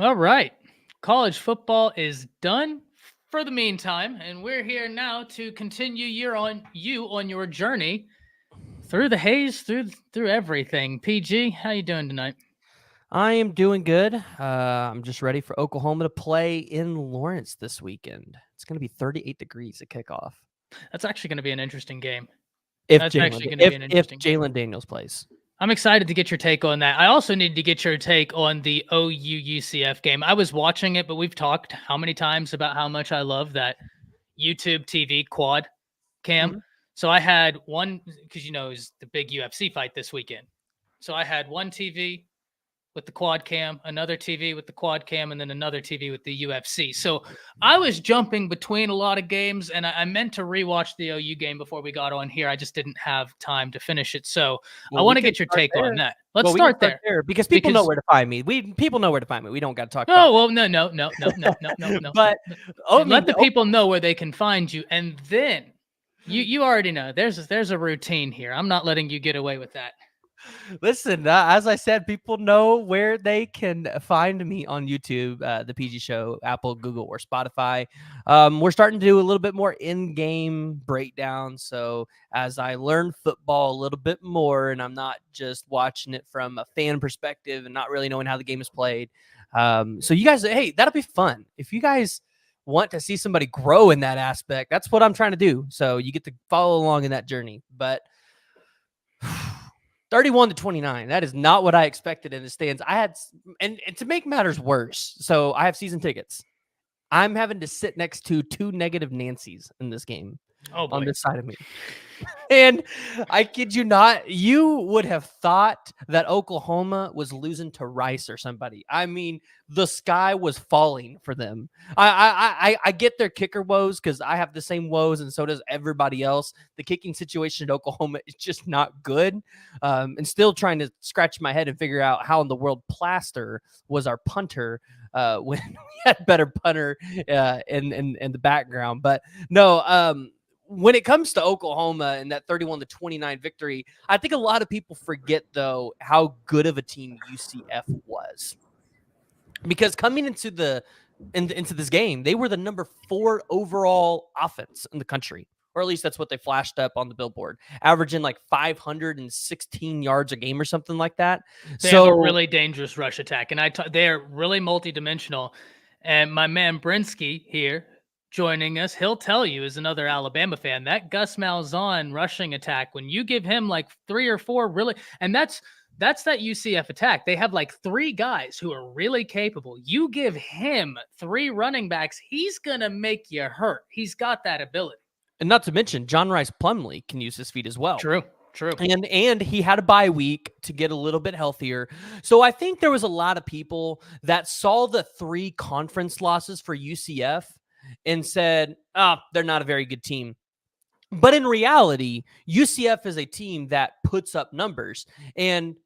All right. College football is done for the meantime, and we're here now to continue you on your journey through the haze, through everything. PG, how you doing tonight? I am doing good. I'm just ready for Oklahoma to play in Lawrence this weekend. It's going to be 38 degrees at kickoff. That's actually going to be an interesting game. If That's Jalen actually going to be if an if interesting game. Jalen Daniels plays. I'm excited to get your take on that. I also need to get your take on the OU UCF game. I was watching it, but we've talked how many times about how much I love that YouTube TV quad cam. Mhm. So I had one because it's the big UFC fight this weekend. So I had one TV with the quad cam, another TV with the quad cam, and then another TV with the UFC. So I was jumping between a lot of games, and I meant to rewatch the OU game before we got on here. I just didn't have time to finish it. So I Well, we want to can get your start take on there. that. Let's Well, we can start start there there because people know because where to find me. People know where to find me. We don't got to talk about oh well, no. But I Let mean, the people know where they can find you, and then you already know there's a routine here. I'm not letting you get away with that. listen, as I said, people know where they can find me on YouTube, the PG Show, Apple, Google, or Spotify. We're starting to do a little bit more in-game breakdown. So as I learn football a little bit more, and I'm not just watching it from a fan perspective and not really knowing how the game is played. So you guys, hey, that'll be fun. If you guys want to see somebody grow in that aspect, that's what I'm trying to do. So you get to follow along in that journey. But 31-29. That is not what I expected in the stands. I had, and to make matters worse, so I have season tickets. I'm having to sit next to two negative Nancys in this game Oh on boy. this side of me. And I kid you not, you would have thought that Oklahoma was losing to Rice or somebody. I mean, the sky was falling for them. I get their kicker woes because I have the same woes, and so does everybody else. The kicking situation at Oklahoma is just not good. And still trying to scratch my head and figure out how in the world Plaster was our punter when we had better punter in the background. But no, when it comes to Oklahoma and that 31-29 victory, I think a lot of people forget, though, how good of a team UCF was. Because coming into this game, they were the number 4 overall offense in the country. Or at least that's what they flashed up on the billboard, averaging like 516 yards a game or something like that. They have a So really dangerous rush attack, and they're really multidimensional. And my man Brinsky here joining us, he'll tell you, as another Alabama fan, that Gus Malzahn rushing attack, when you give him like 3 or 4 really, and that's that UCF attack. They have like 3 guys who are really capable. You give him 3 running backs, he's gonna make you hurt. He's got that ability. and not to mention, John Rice Plumlee can use his feet as well. True. And he had a bye week to get a little bit healthier. So I think there was a lot of people that saw the 3 conference losses for UCF and said, "Oh, they're not a very good team." But in reality, UCF is a team that puts up numbers. And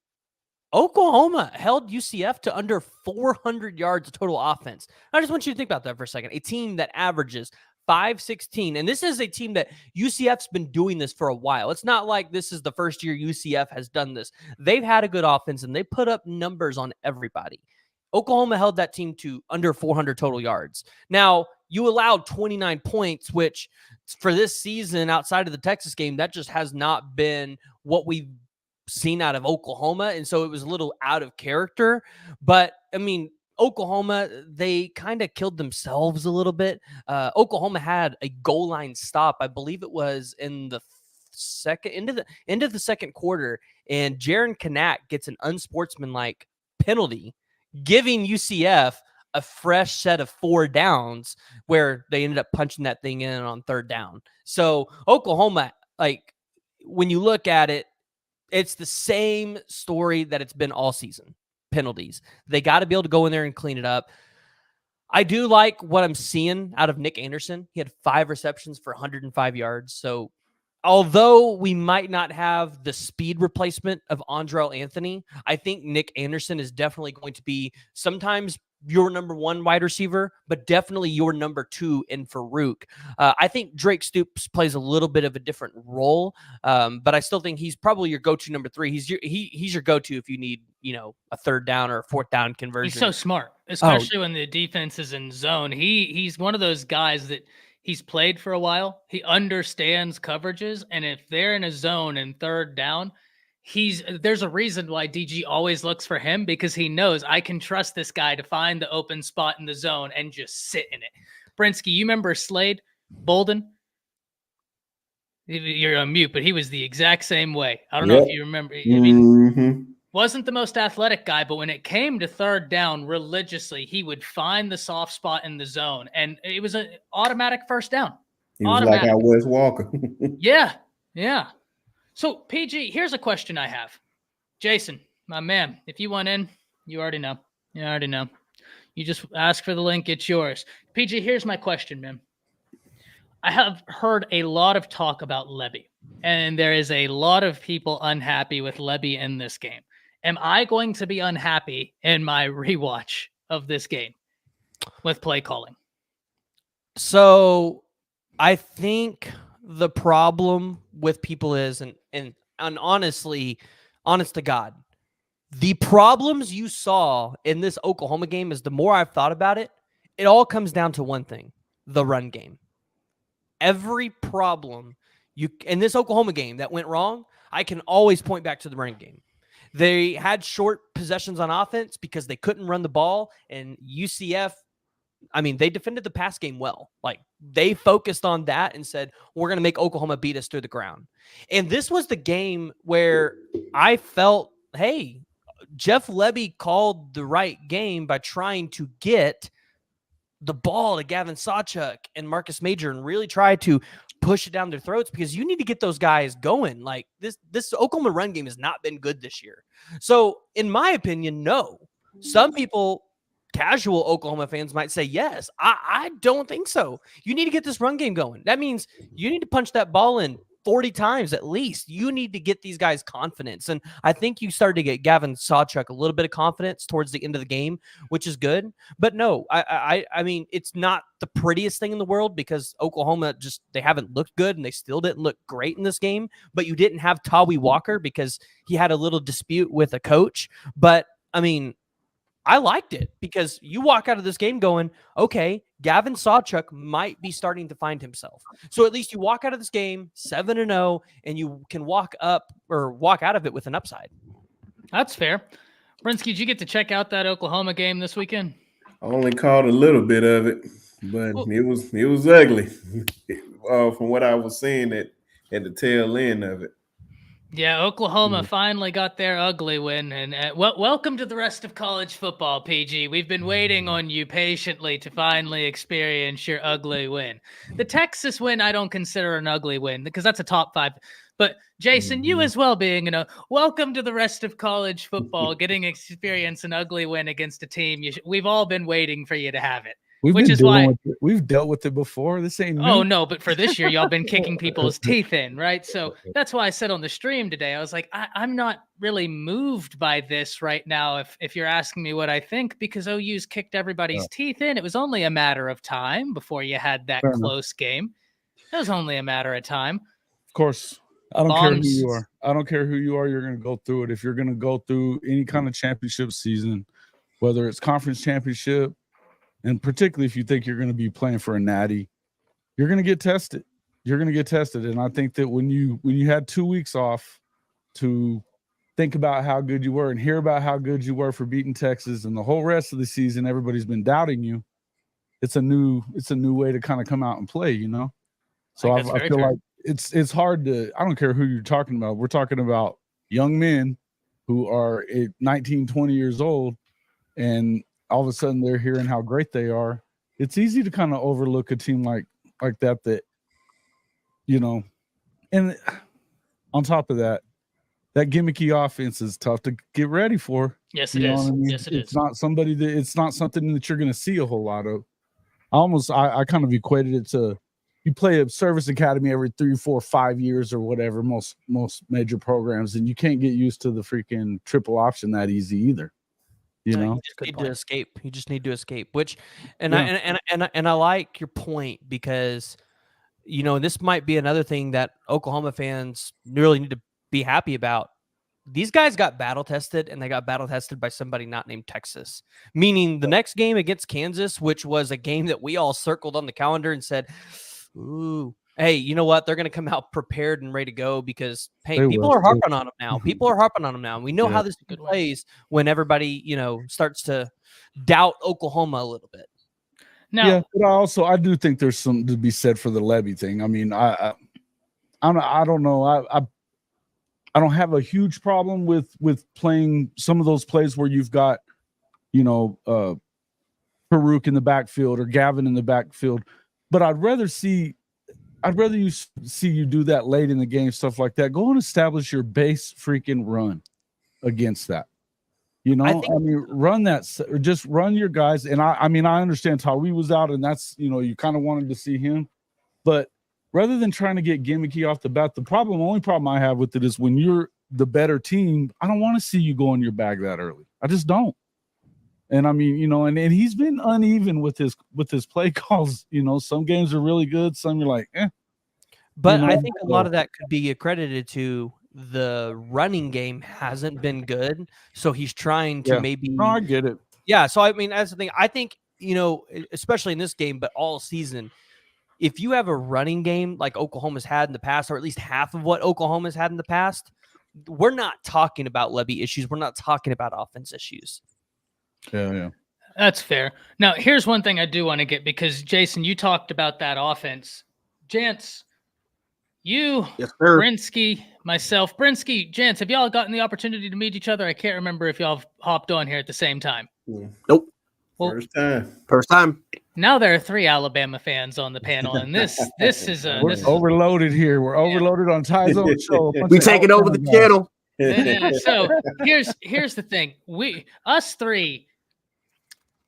Oklahoma held UCF to under 400 yards of total offense. I just want you to think about that for a second. A team that averages 516. And this is a team that UCF's been doing this for a while. It's not like this is the first year UCF has done this. They've had a good offense and they put up numbers on everybody. Oklahoma held that team to under 400 total yards. Now, you allowed 29 points, which for this season, outside of the Texas game, that just has not been what we've seen out of Oklahoma. And so it was a little out of character. But I mean, Oklahoma, they kind of killed themselves a little bit. Oklahoma had a goal line stop. I believe it was in the end of the second quarter, and Jaron Kanak gets an unsportsmanlike penalty, giving UCF a fresh set of 4 downs where they ended up punching that thing in on 3rd down. So Oklahoma, like when you look at it, it's the same story that it's been all season. Penalties. They got to be able to go in there and clean it up. I do like what I'm seeing out of Nick Anderson. He had 5 receptions for 105 yards. So although we might not have the speed replacement of Andrell Anthony, I think Nick Anderson is definitely going to be sometimes your number one wide receiver, but definitely your number two in Farouk. I think Drake Stoops plays a little bit of a different role, but I still think he's probably your go-to number three. He's your go-to if you need, a third down or a fourth down conversion. He's so smart, especially when the defense is in zone. He's one of those guys that he's played for a while. He understands coverages, and if they're in a zone and third down, there's a reason why DG always looks for him, because he knows I can trust this guy to find the open spot in the zone and just sit in it. Brinsky, you remember Slade Bolden? You're on mute, but he was the exact same way. I don't know if you remember. I mean, wasn't the most athletic guy, but when it came to third down, religiously, he would find the soft spot in the zone, and it was an automatic first down. He was like our Wes Walker. Yeah. So, PG, here's a question I have. Jason, my man, if you want in, you already know. You just ask for the link. It's yours. PG, here's my question, man. I have heard a lot of talk about Lebby, and there is a lot of people unhappy with Lebby in this game. Am I going to be unhappy in my rewatch of this game with play calling? So I think the problem with people is, and honestly, honest to God, the problems you saw in this Oklahoma game is, the more I've thought about it, it all comes down to one thing: the run game. Every problem in this Oklahoma game that went wrong, I can always point back to the run game. They had short possessions on offense because they couldn't run the ball, and UCF, I mean, they defended the pass game well. Like, they focused on that and said, we're going to make Oklahoma beat us through the ground. And this was the game where I felt, hey, Jeff Lebby called the right game by trying to get the ball to Gavin Sawchuk and Marcus Major and really try to push it down their throats, because you need to get those guys going. Like, this Oklahoma run game has not been good this year. So in my opinion, no. Some people, casual Oklahoma fans, might say yes. I don't think so. You need to get this run game going. That means you need to punch that ball in 40 times at least. You need to get these guys confidence. And I think you started to get Gavin Sawchuk a little bit of confidence towards the end of the game, which is good. But no, I mean, it's not the prettiest thing in the world, because Oklahoma they haven't looked good, and they still didn't look great in this game. But you didn't have Tawi Walker because he had a little dispute with a coach. But I mean, I liked it, because you walk out of this game going, okay, Gavin Sawchuk might be starting to find himself. So at least you walk out of this game 7-0, and you can walk out of it with an upside. That's fair. Brinsky, did you get to check out that Oklahoma game this weekend? I only caught a little bit of it, but it was ugly from what I was seeing at the tail end of it. Yeah, Oklahoma finally got their ugly win, and welcome to the rest of college football, PG. We've been waiting on you patiently to finally experience your ugly win. The Texas win, I don't consider an ugly win, because that's a top 5. But Jason, you as well, being welcome to the rest of college football, getting experience an ugly win against a team. We've all been waiting for you to have it. We've dealt with it before. This ain't new. Oh no, but for this year, y'all been kicking people's teeth in, right? So that's why I said on the stream today, I was like, I'm not really moved by this right now. If you're asking me what I think, because OU's kicked everybody's teeth in. It was only a matter of time before you had that close game. It was only a matter of time. Of course, I don't care who you are. I don't care who you are. You're going to go through it. If you're going to go through any kind of championship season, whether it's conference championship, and particularly if you think you're going to be playing for a natty, you're going to get tested. And I think that when you had 2 weeks off to think about how good you were and hear about how good you were for beating Texas, and the whole rest of the season everybody's been doubting you, it's a new way to kind of come out and play, So I feel like it's hard to, I don't care who you're talking about. We're talking about young men who are 19, 20 years old, and all of a sudden they're hearing how great they are. It's easy to kind of overlook a team like that, and on top of that gimmicky offense is tough to get ready for. Yes, it is. Yes, it is. It's not something that you're going to see a whole lot of. I kind of equated it to, you play a service academy every 3, 4, 5 years or whatever, most major programs, and you can't get used to the freaking triple option that easy either. You know, you just need to escape. You just need to escape. Which, and Yeah. I like your point because, you know, this might be another thing that Oklahoma fans really need to be happy about. These guys got battle tested, and they got battle tested by somebody not named Texas. Meaning the next game against Kansas, which was a game that we all circled on the calendar and said, "Ooh, hey, you know what? They're going to come out prepared and ready to go because, hey, people are harping on them now. People are harping on them now. And we know how this plays when everybody, you know, starts to doubt Oklahoma a little bit." Now, yeah, but I do think there's something to be said for the Lebby thing. I mean, I don't know. I don't have a huge problem with playing some of those plays where you've got, you know, Farouk in the backfield or Gavin in the backfield, but I'd rather you see you do that late in the game, stuff like that. Go and establish your base freaking run against that. You know, I mean, run that, or just run your guys. And I mean, I understand Tawee was out, and that's, you know, you kind of wanted to see him, but rather than trying to get gimmicky off the bat, only problem I have with it is when you're the better team, I don't want to see you go in your bag that early. I just don't. And I mean, you know, and he's been uneven with his play calls. You know, some games are really good, some you're like, eh. But you know, I think a lot of that could be accredited to the running game hasn't been good. So he's trying to maybe. No, I get it. Yeah. So, I mean, that's the thing. I think, you know, especially in this game, but all season, if you have a running game like Oklahoma's had in the past, or at least half of what Oklahoma's had in the past, we're not talking about Lebby issues. We're not talking about offense issues. Yeah. That's fair. Now, here's one thing I do want to get, because Jason, you talked about that offense. Jance, you, yes, sir. Brinsky, myself, Brinsky, Jance, have y'all gotten the opportunity to meet each other? I can't remember if y'all have hopped on here at the same time. Nope. Well, First time. Now there are 3 Alabama fans on the panel, and this is we're overloaded here. We're overloaded on Ty's own show. We taking over the channel. So here's the thing: us 3,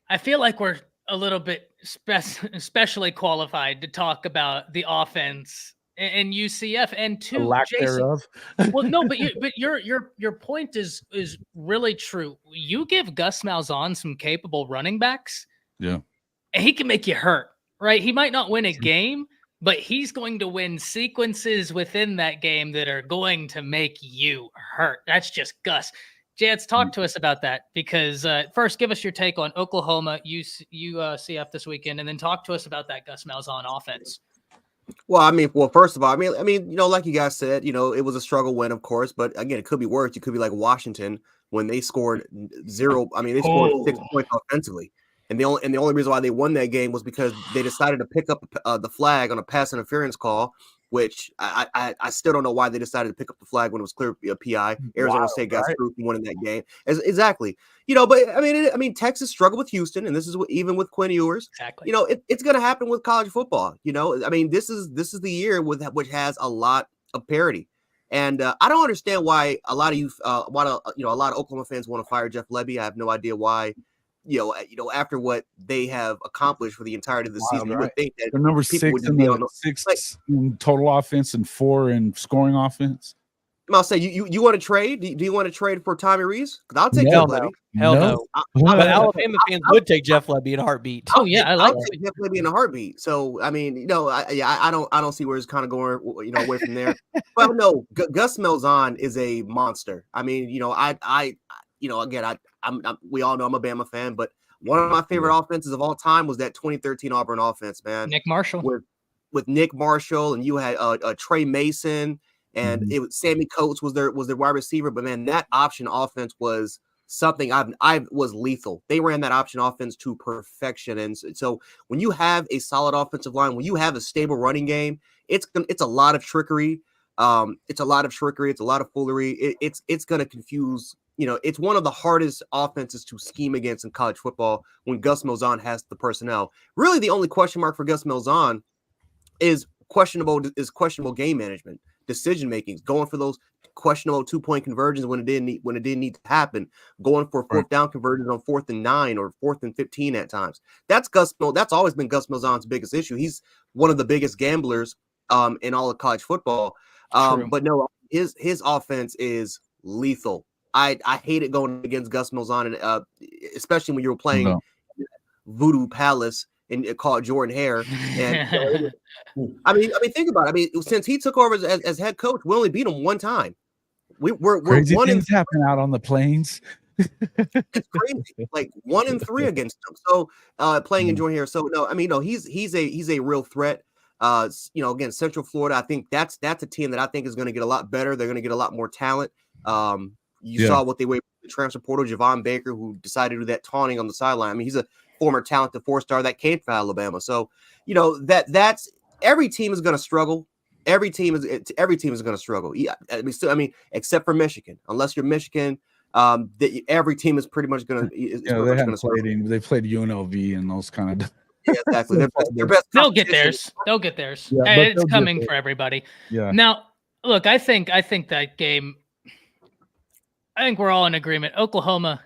I feel like we're a little bit especially qualified to talk about the offense and UCF, and the lack thereof. Well, no, but your point is really true. You give Gus Malzahn some capable running backs, and he can make you hurt, right? He might not win a game, but he's going to win sequences within that game that are going to make you hurt. That's just Gus. Jance, talk to us about that, because first, give us your take on Oklahoma UCF this weekend, and then talk to us about that Gus Malzahn offense. Well, first of all, I mean, you know, like you guys said, you know, it was a struggle win, of course, but again, it could be worse. You could be like Washington when they scored 0. I mean, they scored 6 points offensively, and the only reason why they won that game was because they decided to pick up the flag on a pass interference call, which I still don't know why they decided to pick up the flag when it was clear a PI. Arizona State got screwed from winning that game. Exactly. You know, but I mean, Texas struggled with Houston, and this is even with Quinn Ewers. Exactly. You know, it's going to happen with college football. You know, I mean, this is the year which has a lot of parity, and I don't understand why a lot of a lot of Oklahoma fans want to fire Jeff Lebby. I have no idea why. You know, after what they have accomplished for the entirety of the season, you would think that they're number 6 in total offense and 4 in scoring offense. I'll say, you want to trade? Do you want to trade for Tommy Rees? Because I'll take Jeff Lebby. Hell no. But Alabama fans would take Jeff Lebby in a heartbeat. Oh yeah, I'll take Jeff Lebby in a heartbeat. So I mean, you know, I don't see where it's kind of going, you know, away from there. But no, Gus Malzahn is a monster. I mean, you know, you know, again, we all know I'm a Bama fan, but one of my favorite offenses of all time was that 2013 Auburn offense, man. Nick Marshall. With Nick Marshall, and you had Trey Mason, and it was Sammy Coates was their wide receiver. But man, that option offense was something I was lethal. They ran that option offense to perfection. And so when you have a solid offensive line, when you have a stable running game, it's a lot of trickery. It's a lot of trickery. It's a lot of foolery. It's going to confuse. You know, it's one of the hardest offenses to scheme against in college football when Gus Malzahn has the personnel. Really, the only question mark for Gus Malzahn is questionable game management, decision making, going for those questionable 2-point conversions when it didn't need to happen, going for 4th down conversions on 4th and 9 or 4th and 15 at times. That's always been Gus Malzahn's biggest issue. He's one of the biggest gamblers in all of college football. But no, his offense is lethal. I hated going against Gus Malzahn, and especially when you were playing Voodoo Palace and called Jordan Hare. And I mean, think about it. I mean, since he took over as head coach, we only beat him one time. We're crazy one things happen out on the plains. It's crazy, like 1-3 against him. So playing in Jordan Hare. So no, I mean, no, he's a real threat. Again, Central Florida, I think that's a team that I think is going to get a lot better. They're going to get a lot more talent. You saw what they were the transfer portal, Javon Baker, who decided to do that taunting on the sideline. I mean, he's a former talented 4-star that came from Alabama. So, that's every team is going to struggle. Every team is going to struggle. Yeah, I mean, except for Michigan. Unless you're Michigan, every team is pretty much going to. They played UNLV and those kind of. Yeah, exactly. Their best They'll get theirs. Yeah, it's coming for everybody. Yeah. Now, look, I think that game. I think we're all in agreement. Oklahoma,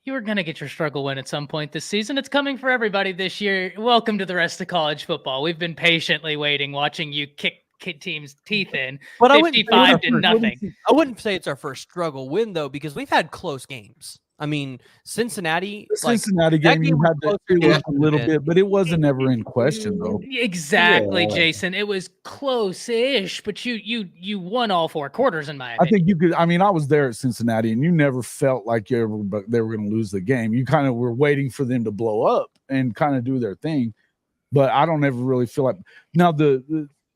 you are going to get your struggle win at some point this season. It's coming for everybody this year. Welcome to the rest of college football. We've been patiently waiting, watching you kick teams' teeth in. But 55 to nothing. I wouldn't say it's our first struggle win, though, because we've had close games. I mean, Cincinnati. The Cincinnati game, you had to a little bit, but it wasn't ever in question, though. Exactly, Jason. It was close-ish, but you won all 4 quarters, in my opinion. I think you could. I mean, I was there at Cincinnati, and you never felt like they were going to lose the game. You kind of were waiting for them to blow up and kind of do their thing. But I don't ever really feel like now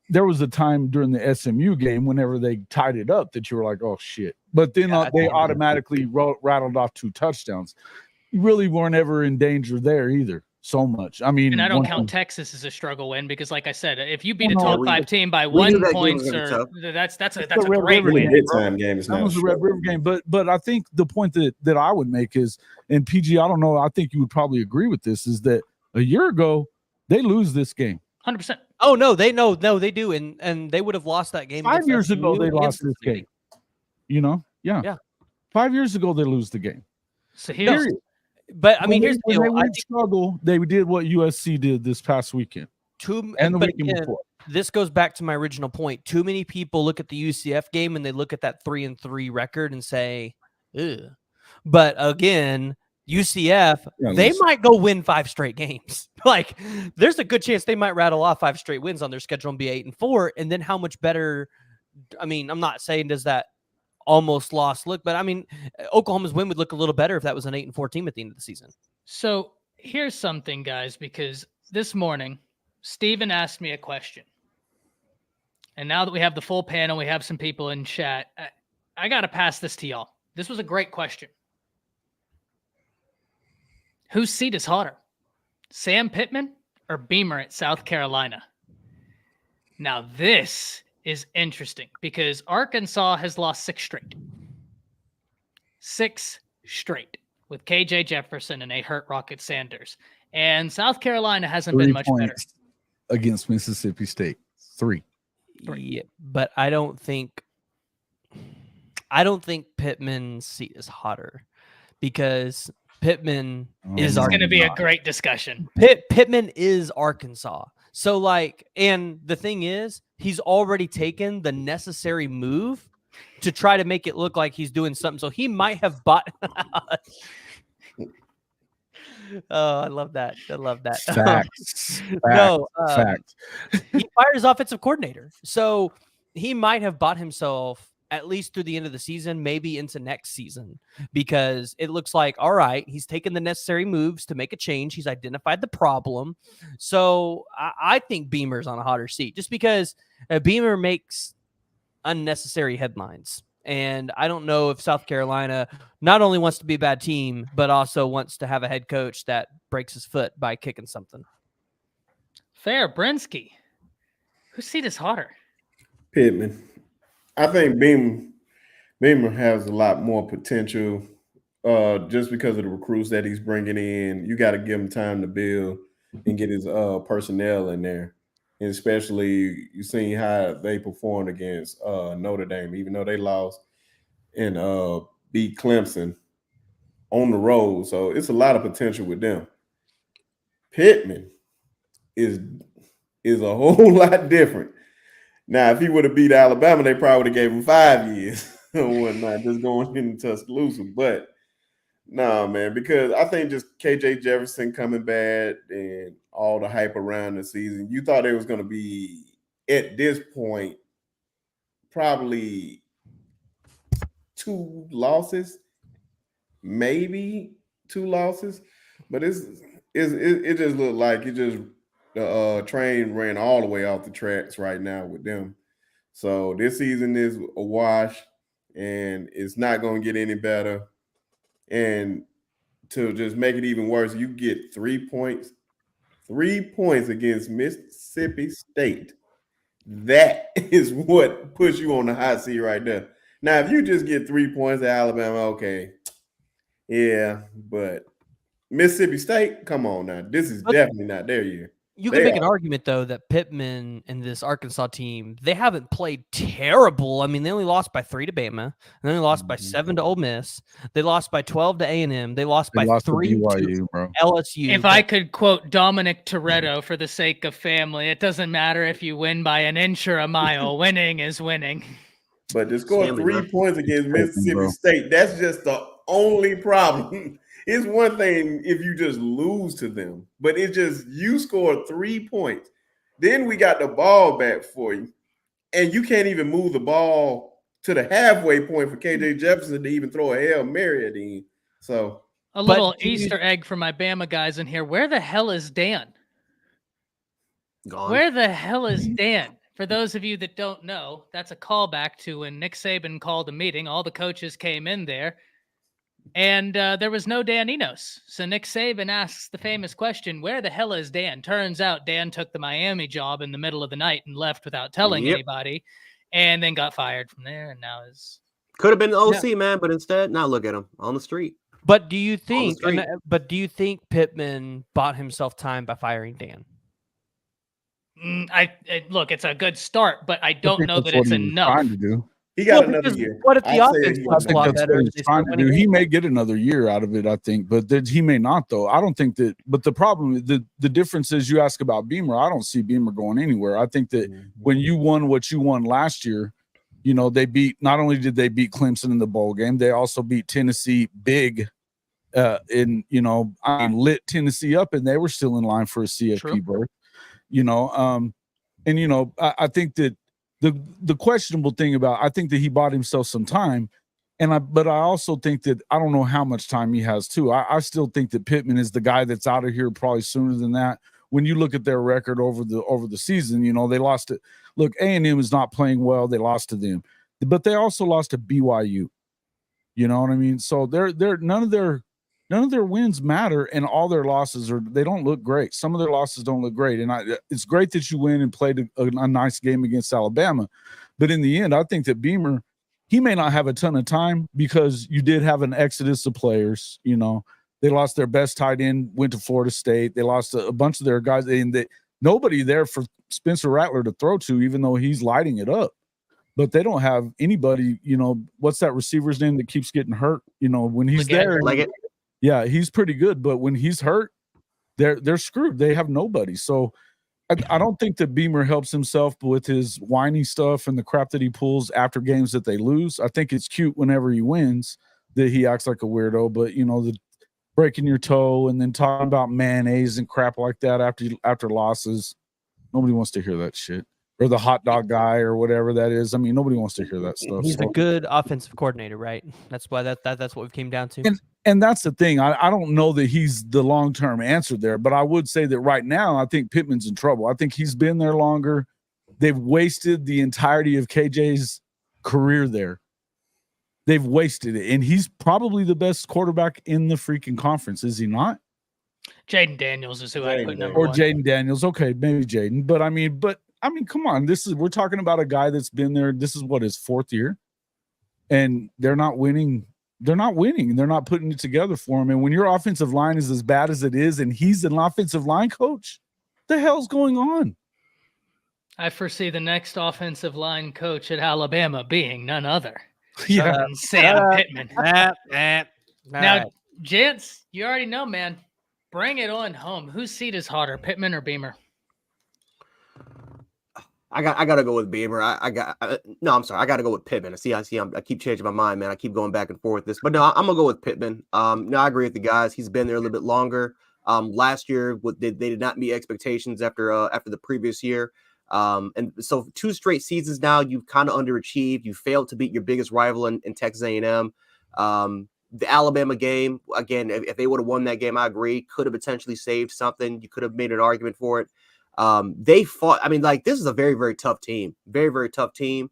there was a time during the SMU game whenever they tied it up that you were like, oh shit. But then they automatically rattled off 2 touchdowns. You really weren't ever in danger there either so much. I mean, and I don't count Texas as a struggle win because, like I said, if you beat a 12-5 team by 1 point, that's a great win. Game is that was the Red River game. But I think the point that I would make is, and PG, I don't know, I think you would probably agree with this, is that a year ago they lose this game. 100%. Oh no, they do, and they would have lost that game 5 years ago. They lost this game. Yeah. 5 years ago they lose the game. So here's, but I mean, here's the deal. I struggle. They did what USC did this past weekend. And the weekend before. This goes back to my original point. Too many people look at the UCF game and they look at that 3-3 record and say, "Ugh." But again, UCF, they might go win 5 straight games. Like, there's a good chance they might rattle off 5 straight wins on their schedule and be 8-4. And then how much better? I mean, I'm not saying does that almost lost look, but I mean, Oklahoma's win would look a little better if that was an 8-4 team at the end of the season. So here's something, guys, because this morning Steven asked me a question, and now that we have the full panel, we have some people in chat. I got to pass this to y'all. This was a great question. Whose seat is hotter, Sam Pittman or Beamer at South Carolina? Now, this is interesting because Arkansas has lost 6 straight. 6 straight with KJ Jefferson and a hurt Rocket Sanders. And South Carolina hasn't been much better. Against Mississippi State. 3. Yeah, but I don't think Pittman's seat is hotter because Pittman is going to be a great discussion. Pittman is Arkansas. So and the thing is, he's already taken the necessary move to try to make it look like he's doing something. So he might have bought. Oh, I love that. Facts. Facts. He fired his offensive coordinator. So he might have bought himself at least through the end of the season, maybe into next season, because it looks like, all right, he's taken the necessary moves to make a change. He's identified the problem. So I think Beamer's on a hotter seat just because Beamer makes unnecessary headlines. And I don't know if South Carolina not only wants to be a bad team, but also wants to have a head coach that breaks his foot by kicking something. Fair. Brinsky. Whose seat is hotter? Pittman. I think Beamer has a lot more potential just because of the recruits that he's bringing in. You got to give him time to build and get his personnel in there. And especially you seen how they performed against Notre Dame, even though they lost and beat Clemson on the road. So it's a lot of potential with them. Pittman is a whole lot different. Now, if he would have beat Alabama, they probably would have gave him 5 years. and whatnot, just going in Tuscaloosa. But nah, man, because I think just KJ Jefferson coming bad and all the hype around the season, you thought it was going to be at this point probably 2 losses, maybe 2 losses, but it just looked like the train ran all the way off the tracks right now with them. So this season is a wash, and it's not going to get any better. And to just make it even worse, you get 3 points. 3 points against Mississippi State. That is what puts you on the hot seat right there. Now, if you just get 3 points at Alabama, okay. Yeah, but Mississippi State, come on now. This is definitely not their year. You can make an argument, though, that Pitman and this Arkansas team, they haven't played terrible. I mean, they only lost by 3 to Bama. And they only lost by 7 to Ole Miss. They lost by 12 to A&M. They lost by 3 to BYU, bro. LSU. If I could quote Dominic Toretto for the sake of family, it doesn't matter if you win by an inch or a mile. Winning is winning. But to score 3 points against Mississippi State, that's just the only problem. It's one thing if you just lose to them, but it's just you scored 3 points. Then we got the ball back for you, and you can't even move the ball to the halfway point for KJ Jefferson to even throw a Hail Mary at the end. So a little Easter egg for my Bama guys in here. Where the hell is Dan? Gone. Where the hell is Dan? For those of you that don't know, that's a callback to when Nick Saban called a meeting. All the coaches came in there. And there was no Dan Enos. So Nick Saban asks the famous question, where the hell is Dan? Turns out Dan took the Miami job in the middle of the night and left without telling anybody, and then got fired from there. And now is could have been the OC, man, but instead, now look at him on the street. But do you think Pittman bought himself time by firing Dan? Look, it's a good start, but I don't know that it's enough. Trying to do. He got another year. What if the offense was a lot better? He may get another year out of it, I think, but he may not, though. I don't think that. But the problem, the difference is you ask about Beamer. I don't see Beamer going anywhere. I think that when you won what you won last year, you know, not only did they beat Clemson in the bowl game, they also beat Tennessee big lit Tennessee up, and they were still in line for a CFP berth. I think that the questionable thing about, I think that he bought himself some time, but I also think that I don't know how much time he has too. I still think that Pittman is the guy that's out of here probably sooner than that. When you look at their record over the season, they lost it. Look, A&M is not playing well. They lost to them, but they also lost to BYU. You know what I mean? So none of their wins matter, and all their losses they don't look great. Some of their losses don't look great, and it's great that you win and played a nice game against Alabama, but in the end, I think that Beamer, he may not have a ton of time because you did have an exodus of players. They lost their best tight end, went to Florida State. They lost a bunch of their guys, and nobody there for Spencer Rattler to throw to, even though he's lighting it up. But they don't have anybody. What's that receiver's name that keeps getting hurt? When he's there, yeah, he's pretty good, but when he's hurt, they're screwed. They have nobody. So I don't think that Beamer helps himself with his whiny stuff and the crap that he pulls after games that they lose. I think it's cute whenever he wins that he acts like a weirdo, but the breaking your toe and then talking about mayonnaise and crap like that after losses, nobody wants to hear that shit. Or the hot dog guy or whatever that is. I mean, nobody wants to hear that stuff. He's a good offensive coordinator, right? That's why that's what we came down to. And that's the thing. I don't know that he's the long-term answer there, but I would say that right now, I think Pittman's in trouble. I think he's been there longer. They've wasted the entirety of KJ's career there. They've wasted it. And he's probably the best quarterback in the freaking conference, is he not? Jaden Daniels is who I put number one. Or Jaden Daniels. Okay, maybe Jaden. But I mean, come on. We're talking about a guy that's been there. This is what, his 4th year, and they're not winning. They're not winning. They're not putting it together for him. And when your offensive line is as bad as it is, and he's an offensive line coach, the hell's going on? I foresee the next offensive line coach at Alabama being none other than Sam Pittman. Now, gents, you already know, man. Bring it on home. Whose seat is hotter, Pittman or Beamer? I gotta go with Beamer. No, I'm sorry. I gotta go with Pittman. I keep changing my mind, man. I keep going back and forth with this, but no, I'm gonna go with Pittman. No, I agree with the guys. He's been there a little bit longer. Last year, they did not meet expectations after the previous year. And so 2 straight seasons now, you've kind of underachieved. You failed to beat your biggest rival in Texas A&M. The Alabama game, again, if they would have won that game, I agree, could have potentially saved something. You could have made an argument for it. They fought. I mean, like, this is a very, very tough team. Very, very tough team.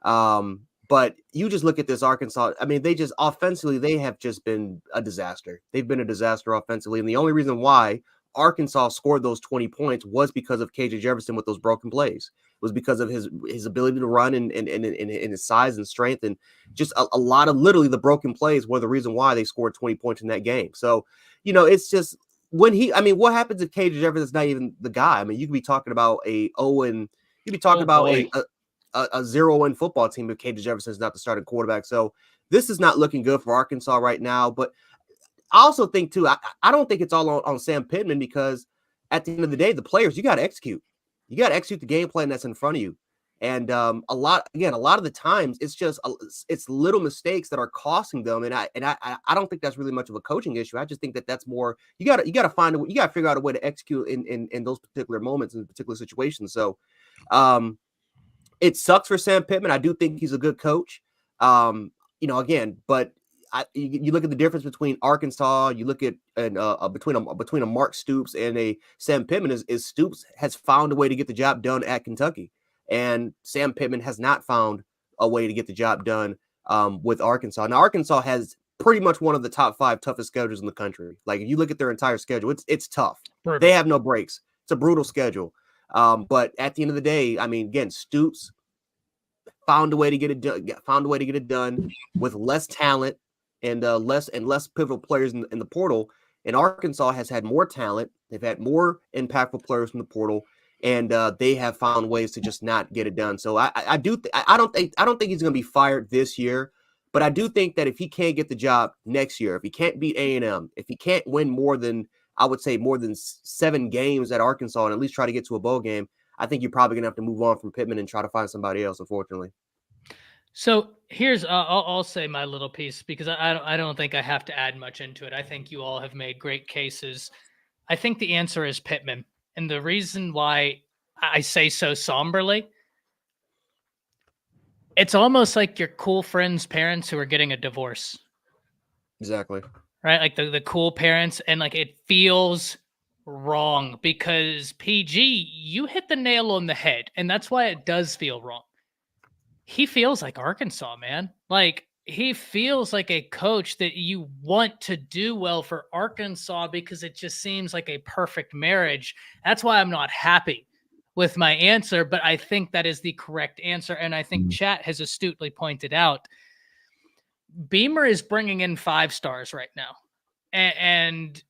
But you just look at this Arkansas. I mean, they just offensively, they have just been a disaster. They've been a disaster offensively. And the only reason why Arkansas scored those 20 points was because of KJ Jefferson with those broken plays. It was because of his ability to run and his size and strength, and just a lot of literally the broken plays were the reason why they scored 20 points in that game. So, it's just what happens if KJ Jefferson's not even the guy? I mean, you could be talking about a 0-win football team if KJ Jefferson is not the starting quarterback. So this is not looking good for Arkansas right now. But I also think too, I don't think it's all on Sam Pittman, because at the end of the day, the players, you got to execute. You got to execute the game plan that's in front of you. And a lot of the times it's little mistakes that are costing them. And I don't think that's really much of a coaching issue. I just think that's more, you got to figure out a way to execute in those particular moments, in particular situations. So it sucks for Sam Pittman. I do think he's a good coach. Again, but you look at the difference between Arkansas. You look at between a Mark Stoops and a Sam Pittman. Is Stoops has found a way to get the job done at Kentucky, and Sam Pittman has not found a way to get the job done with Arkansas. Now, Arkansas has pretty much one of the top 5 toughest schedules in the country. Like, if you look at their entire schedule, it's tough. Brutal. They have no breaks. It's a brutal schedule. But at the end of the day, I mean, again, Stoops found a way to get it done. Found a way to get it done with less talent and less pivotal players in the portal. And Arkansas has had more talent. They've had more impactful players from the portal, and they have found ways to just not get it done. So I don't think he's going to be fired this year, but I do think that if he can't get the job next year, if he can't beat A&M, if he can't win more than 7 games at Arkansas and at least try to get to a bowl game, I think you're probably going to have to move on from Pittman and try to find somebody else, unfortunately. So here's, I'll say my little piece, because I don't think I have to add much into it. I think you all have made great cases. I think the answer is Pittman. And the reason why I say so somberly, it's almost like your cool friends' parents who are getting a divorce. Exactly. Right? Like the cool parents, and like it feels wrong, because PG, you hit the nail on the head, and that's why it does feel wrong. He feels like Arkansas, man. Like, he feels like a coach that you want to do well for Arkansas, because it just seems like a perfect marriage. That's why I'm not happy with my answer, but I think that is the correct answer. And I think chat has astutely pointed out, Beamer is bringing in 5 stars right now. And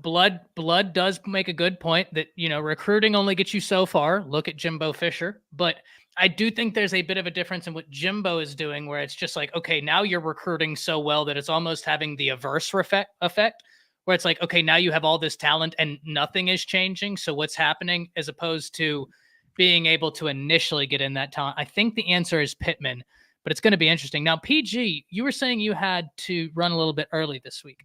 Blood does make a good point that, recruiting only gets you so far. Look at Jimbo Fisher. But I do think there's a bit of a difference in what Jimbo is doing, where it's just like, okay, now you're recruiting so well that it's almost having the averse effect, where it's like, okay, now you have all this talent and nothing is changing. So what's happening, as opposed to being able to initially get in that talent? I think the answer is Pittman, but it's going to be interesting. Now, PG, you were saying you had to run a little bit early this week.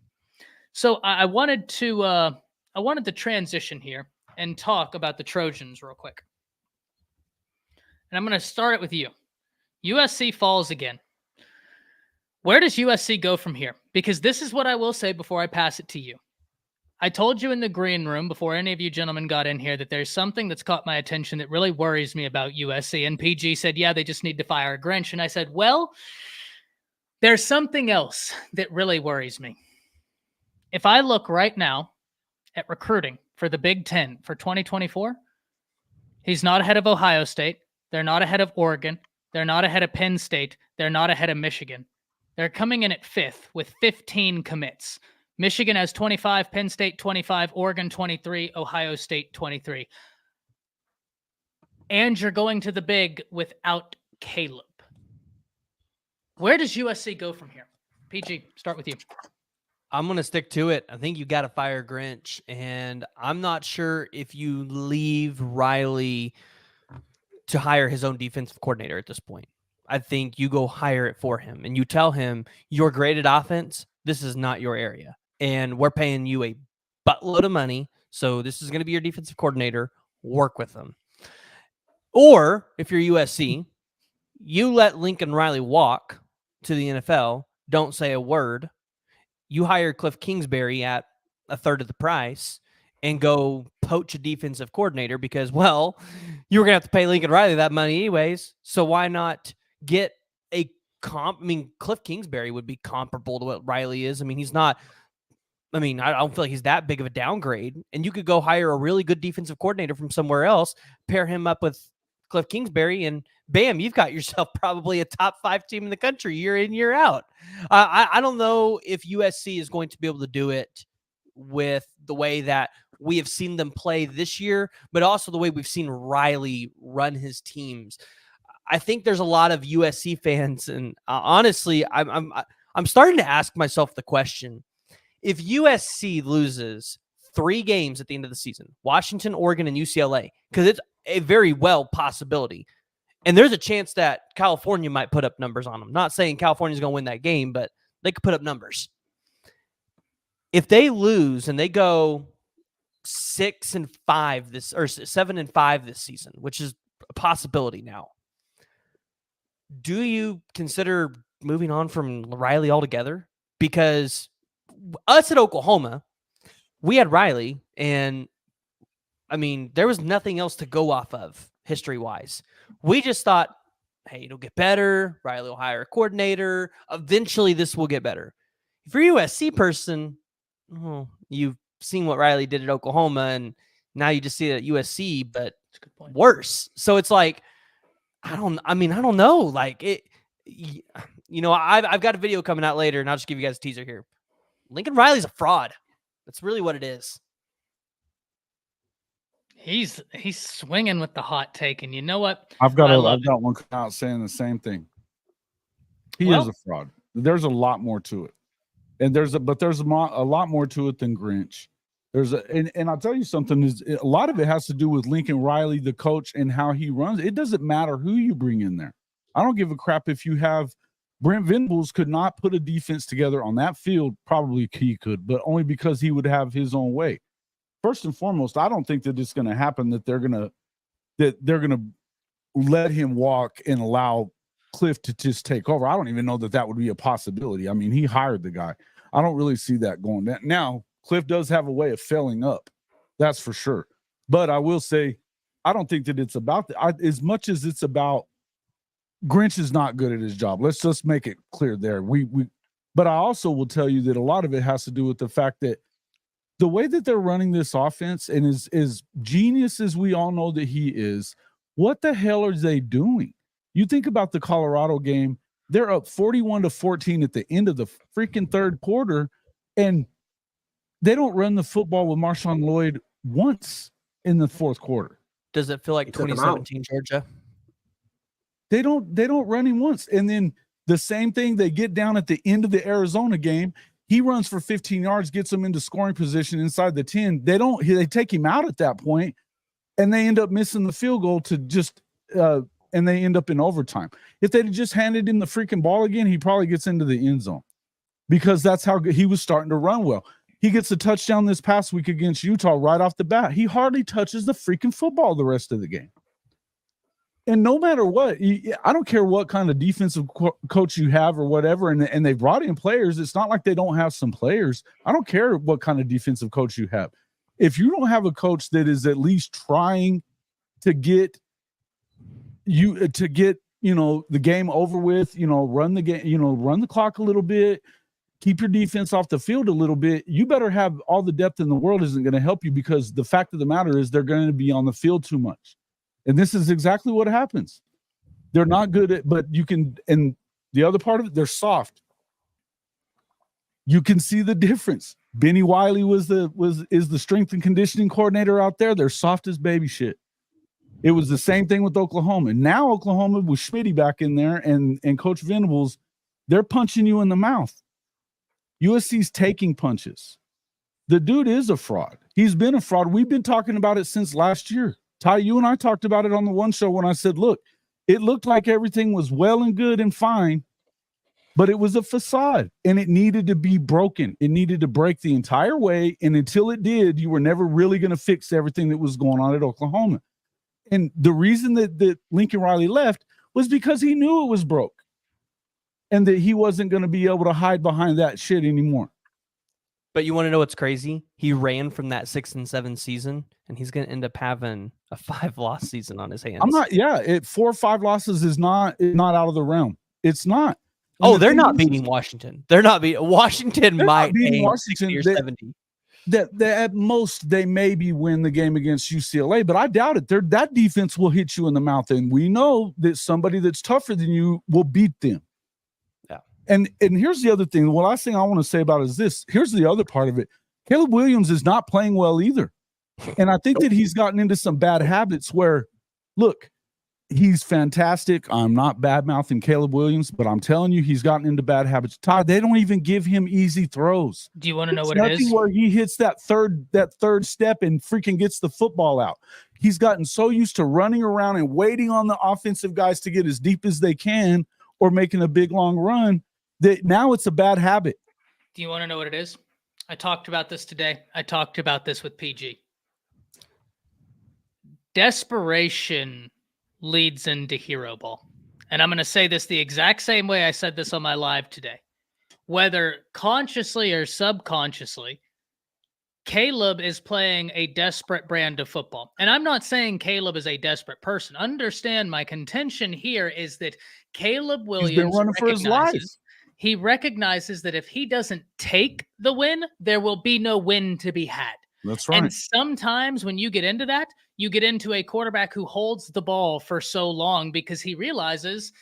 So I wanted to transition here and talk about the Trojans real quick. And I'm going to start it with you. USC falls again. Where does USC go from here? Because this is what I will say before I pass it to you. I told you in the green room before any of you gentlemen got in here that there's something that's caught my attention that really worries me about USC. And PG said, yeah, they just need to fire Grinch. And I said, well, there's something else that really worries me. If I look right now at recruiting for the Big Ten for 2024, he's not ahead of Ohio State. They're not ahead of Oregon. They're not ahead of Penn State. They're not ahead of Michigan. They're coming in at 5th with 15 commits. Michigan has 25, Penn State 25, Oregon 23, Ohio State 23. And you're going to the Big without Caleb. Where does USC go from here? PG, start with you. I'm going to stick to it. I think you got to fire Grinch. And I'm not sure if you leave Riley to hire his own defensive coordinator at this point. I think you go hire it for him and you tell him you're great at offense. This is not your area. And we're paying you a buttload of money. So this is going to be your defensive coordinator. Work with them. Or if you're USC, you let Lincoln Riley walk to the NFL. Don't say a word. You hire Cliff Kingsbury at a third of the price and go poach a defensive coordinator because, well, you were going to have to pay Lincoln Riley that money anyways. So why not get a comp? I mean, Cliff Kingsbury would be comparable to what Riley is. I mean, he's not. I mean, I don't feel like he's that big of a downgrade. And you could go hire a really good defensive coordinator from somewhere else, pair him up with Cliff Kingsbury, and bam, you've got yourself probably a top 5 team in the country year in, year out. I don't know if USC is going to be able to do it with the way that we have seen them play this year, but also the way we've seen Riley run his teams. I think there's a lot of USC fans, and honestly, I'm starting to ask myself the question: if USC loses 3 games at the end of the season, Washington, Oregon, and UCLA, because it's a very well possibility, and there's a chance that California might put up numbers on them. Not saying California's going to win that game, but they could put up numbers. If they lose and they go 6-5 this, or 7-5 this season, which is a possibility now, do you consider moving on from Riley altogether? Because us at Oklahoma, we had Riley, and I mean, there was nothing else to go off of history-wise. We just thought, hey, it'll get better. Riley will hire a coordinator. Eventually, this will get better. If you're a USC person, you've seen what Riley did at Oklahoma, and now you just see it at USC, but worse. So it's like, I don't know. Like it, I've got a video coming out later, and I'll just give you guys a teaser here. Lincoln Riley's a fraud. That's really what it is. He's swinging with the hot take, and you know what? I've got one come out saying the same thing. He is a fraud. There's a lot more to it, and there's a lot more to it than Grinch. And I'll tell you something, is a lot of it has to do with Lincoln Riley, the coach, and how he runs. It doesn't matter who you bring in there. I don't give a crap if you have Brent Venables could not put a defense together on that field. Probably he could, but only because he would have his own way. First and foremost, I don't think that it's going to happen that they're going to let him walk and allow Cliff to just take over. I don't even know that would be a possibility. I mean, he hired the guy. I don't really see that going down. Now, Cliff does have a way of filling up. That's for sure. But I will say, I don't think that it's about as much as it's about Grinch is not good at his job. Let's just make it clear there. But I also will tell you that a lot of it has to do with the fact that the way that they're running this offense, and as genius as we all know that he is, what the hell are they doing? You think about the Colorado game, they're up 41-14 at the end of the freaking third quarter, and they don't run the football with Marshawn Lloyd once in the fourth quarter. Does it feel like 2017 Georgia? They don't run him once. And then the same thing, they get down at the end of the Arizona game. He runs for 15 yards, gets them into scoring position inside the 10. They take him out at that point, and they end up missing the field goal to just and they end up in overtime. If they'd just handed him the freaking ball again, he probably gets into the end zone, because that's how good he was starting to run well. He gets a touchdown this past week against Utah right off the bat. He hardly touches the freaking football the rest of the game. And no matter what, I don't care what kind of defensive coach you have or whatever, and they brought in players. It's not like they don't have some players. I don't care what kind of defensive coach you have. If you don't have a coach that is at least trying to get the game over with, run the game, run the clock a little bit, keep your defense off the field a little bit, you better have all the depth in the world. Isn't going to help you, because the fact of the matter is they're going to be on the field too much. And this is exactly what happens. They're not good at, but you can, and the other part of it, they're soft. You can see the difference. Benny Wiley is the strength and conditioning coordinator out there. They're soft as baby shit. It was the same thing with Oklahoma. Now Oklahoma with Schmitty back in there and Coach Venables, they're punching you in the mouth. USC's taking punches. The dude is a fraud. He's been a fraud. We've been talking about it since last year. Ty, you and I talked about it on the one show when I said, look, it looked like everything was well and good and fine, but it was a facade and it needed to be broken. It needed to break the entire way. And until it did, you were never really going to fix everything that was going on at Oklahoma. And the reason that Lincoln Riley left was because he knew it was broke and that he wasn't going to be able to hide behind that shit anymore. But you want to know what's crazy? He ran from that 6-7 season, and he's going to end up having a 5-loss season on his hands. 4 or 5 losses is not out of the realm. It's not. And they're not beating Washington. They're not beating Washington. Might beating Washington 60 or 70. That at most they maybe win the game against UCLA, but I doubt it. That defense will hit you in the mouth, and we know that somebody that's tougher than you will beat them. Yeah. And here's the other thing. The last thing I want to say about it is this. Here's the other part of it. Caleb Williams is not playing well either. And I think that he's gotten into some bad habits where, look, he's fantastic. I'm not bad-mouthing Caleb Williams, but I'm telling you, he's gotten into bad habits. Todd, they don't even give him easy throws. Do you want to know what it is? Where he hits that third step and freaking gets the football out. He's gotten so used to running around and waiting on the offensive guys to get as deep as they can or making a big, long run that now it's a bad habit. Do you want to know what it is? I talked about this today. I talked about this with PG. Desperation leads into hero ball. And I'm going to say this the exact same way I said this on my live today. Whether consciously or subconsciously, Caleb is playing a desperate brand of football. And I'm not saying Caleb is a desperate person. Understand my contention here is that Caleb Williams He's been running for his life. He recognizes that if he doesn't take the win, there will be no win to be had. That's right. And sometimes when you get into that, you get into a quarterback who holds the ball for so long because he realizes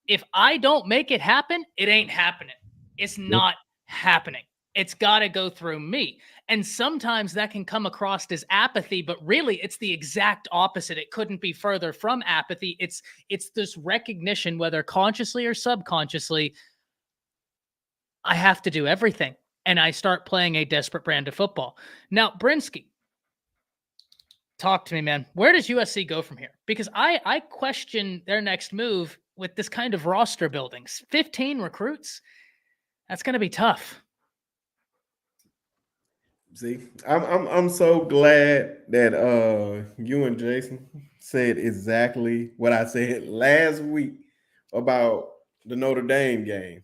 if I don't make it happen, it ain't happening. It's not happening. It's got to go through me. And sometimes that can come across as apathy, but really it's the exact opposite. It couldn't be further from apathy. It's this recognition, whether consciously or subconsciously, I have to do everything. And I start playing a desperate brand of football. Now, Brinsky, talk to me, man. Where does USC go from here? Because I question their next move with this kind of roster buildings. 15 recruits? That's going to be tough. See, I'm so glad that you and Jason said exactly what I said last week about the Notre Dame game.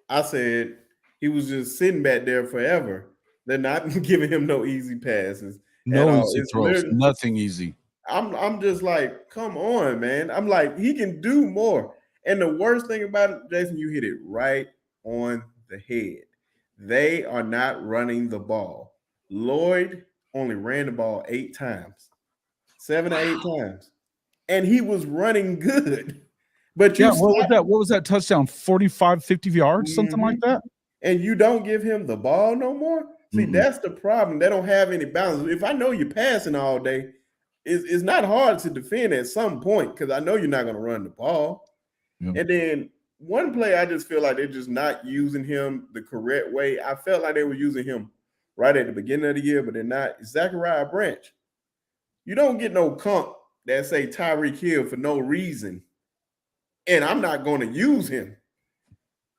I said he was just sitting back there forever. They're not giving him no easy passes. No easy throws. Nothing easy. I'm just like, come on, man. I'm like, he can do more. And the worst thing about it, Jason, you hit it right on the head. They are not running the ball. Lloyd only ran the ball 8 times, 7 or 8 times, and he was running good. But what was that touchdown? 45, 50 yards, something like that. And you don't give him the ball no more. See, that's the problem. They don't have any balance. If I know you're passing all day, it's not hard to defend at some point because I know you're not going to run the ball. Yep. And then one play, I just feel like they're just not using him the correct way. I felt like they were using him right at the beginning of the year, but they're not. Zachariah Branch. You don't get no comp that say Tyreek Hill for no reason, and I'm not going to use him.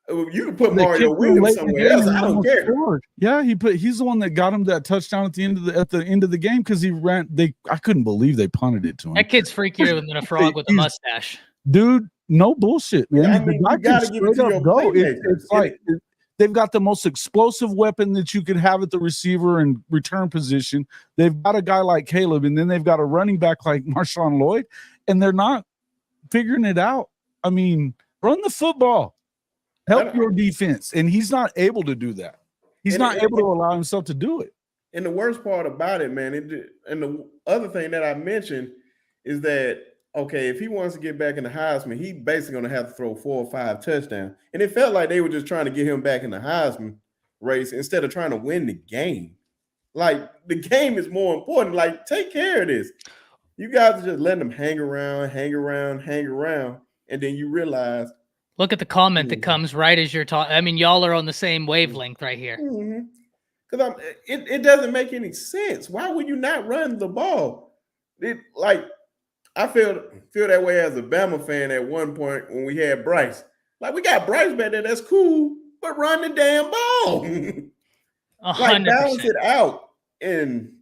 You can put Mario Williams somewhere else. I don't care. Yeah, he's the one that got him that touchdown at the end of the game because he ran. I couldn't believe they punted it to him. That kid's freakier than a frog with a mustache. Dude, no bullshit, man. I mean, you got to give it to your playmakers. It's like they've got the most explosive weapon that you could have at the receiver and return position. They've got a guy like Caleb, and then they've got a running back like Marshawn Lloyd, and they're not figuring it out. I mean, run the football. Help your defense, and he's not able to do that. He's not able to allow himself to do it. And the worst part about it, man, and the other thing that I mentioned is that, okay, if he wants to get back in the Heisman, he basically going to have to throw 4 or 5 touchdowns. And it felt like they were just trying to get him back in the Heisman race instead of trying to win the game. Like, the game is more important. Like, take care of this. You guys are just letting them hang around, and then you realize. Look at the comment that comes right as you're talking. I mean, y'all are on the same wavelength right here. Because it doesn't make any sense. Why would you not run the ball? I feel that way as a Bama fan at one point when we had Bryce. Like, we got Bryce back there, that's cool, but run the damn ball. 100%. Balance it out. And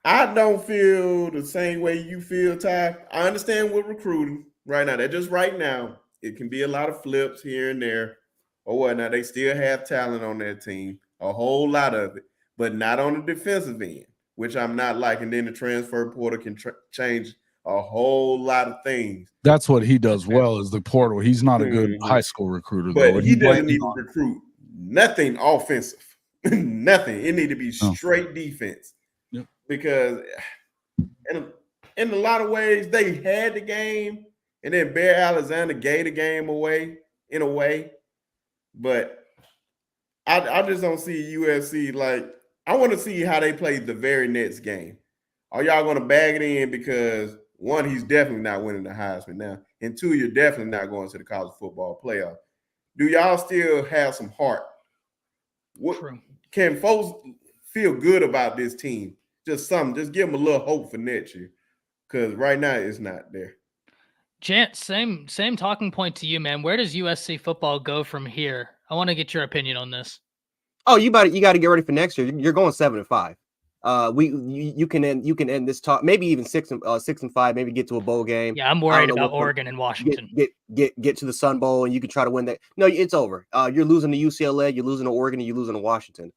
I don't feel the same way you feel, Ty. I understand with recruiting right now. That just right now, it can be a lot of flips here and there or whatnot. They still have talent on their team, a whole lot of it, but not on the defensive end, which I'm not liking. Then the transfer portal can change a whole lot of things. That's what he does well, is the portal. He's not a good high school recruiter, but he doesn't need to recruit nothing offensive. Nothing. It need to be straight defense. Yep. Because in a lot of ways, they had the game, and then Bear Alexander gave the game away in a way. But I just don't see USC. Like, I want to see how they play the very next game. Are y'all going to bag it in because, one, he's definitely not winning the Heisman now, and two, you're definitely not going to the college football playoff. Do y'all still have some heart? True. Can folks feel good about this team? Just give them a little hope for next year, because right now it's not there. Jant, same talking point to you, man. Where does USC football go from here? I want to get your opinion on this. Oh, you got to get ready for next year. You're going 7-5. You can end this talk maybe even 6-5. Maybe get to a bowl game. Yeah, I'm worried about Oregon and Washington. Get to the Sun Bowl and you can try to win that. No, it's over. You're losing to UCLA. You're losing to Oregon. And you're losing to Washington.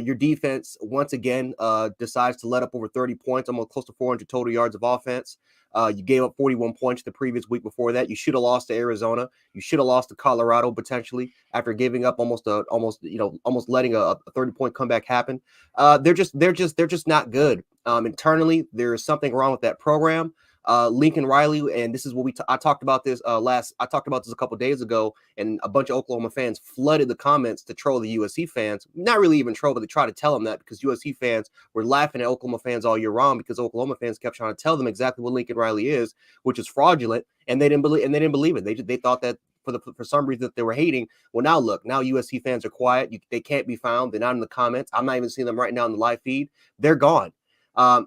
Your defense once again decides to let up over 30 points, almost close to 400 total yards of offense. You gave up 41 points the previous week before that. You should have lost to Arizona. You should have lost to Colorado potentially after giving up almost letting a 30-point comeback happen. They're just not good. Internally, there is something wrong with that program. Lincoln Riley, and this is what I talked about this I talked about this a couple days ago, and a bunch of Oklahoma fans flooded the comments to troll the USC fans. Not really even troll, but they try to tell them that, because USC fans were laughing at Oklahoma fans all year round because Oklahoma fans kept trying to tell them exactly what Lincoln Riley is, which is fraudulent, and they didn't believe it. They thought that for some reason that they were hating. Well, now look, now USC fans are quiet. They can't be found. They're not in the comments. I'm not even seeing them right now in the live feed. They're gone.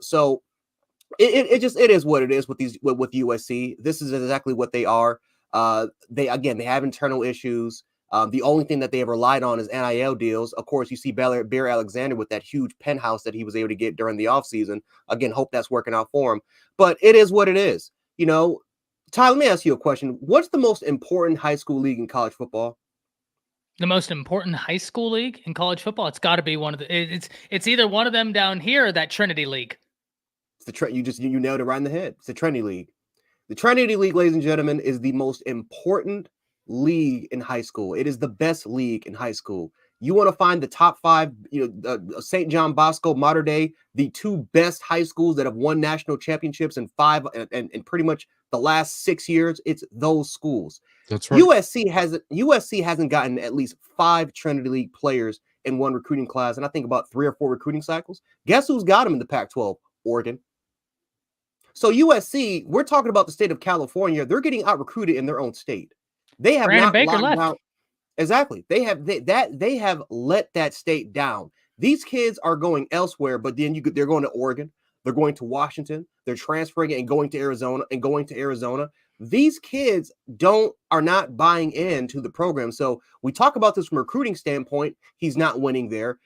So it is what it is with USC. This is exactly what they are. They have internal issues. The only thing that they have relied on is NIL deals. Of course, you see Bear Alexander with that huge penthouse that he was able to get during the offseason. Again, hope that's working out for him. But it is what it is. You know, Ty, let me ask you a question. What's the most important high school league in college football? The most important high school league in college football? It's got to be one of the. It's either one of them down here or that Trinity League. It's the you nailed it right in the head. It's the Trinity League. The Trinity League, ladies and gentlemen, is the most important league in high school. It is the best league in high school. You want to find the top 5, St. John Bosco, Mater Dei, the 2 best high schools that have won national championships in 5 and pretty much the last 6 years. It's those schools. That's right. USC hasn't gotten at least 5 Trinity League players in one recruiting class, and I think about 3 or 4 recruiting cycles. Guess who's got them in the Pac-12? Oregon. So USC, we're talking about the state of California. They're getting out recruited in their own state. They have Brandon not Baker locked left. down. Exactly. They have let that state down. These kids are going elsewhere, but then they're going to Oregon. They're going to Washington. They're transferring and going to Arizona. These kids are not buying into the program. So we talk about this from a recruiting standpoint. He's not winning there.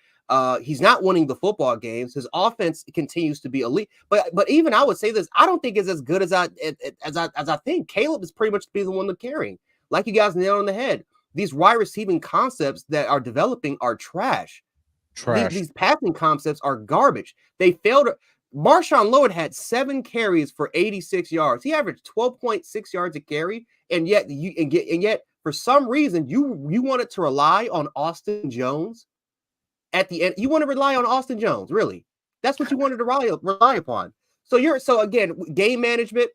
He's not winning the football games. His offense continues to be elite. But even I would say this, I don't think it's as good as I think. Caleb is pretty much be the one to carrying. Like you guys nailed on the head. These wide receiving concepts that are developing are trash. These passing concepts are garbage. They failed. Marshawn Lloyd had 7 carries for 86 yards. He averaged 12.6 yards a carry, and yet for some reason you wanted to rely on Austin Jones at the end. You want to rely on Austin Jones, really? That's what you wanted to rely upon. So again, game management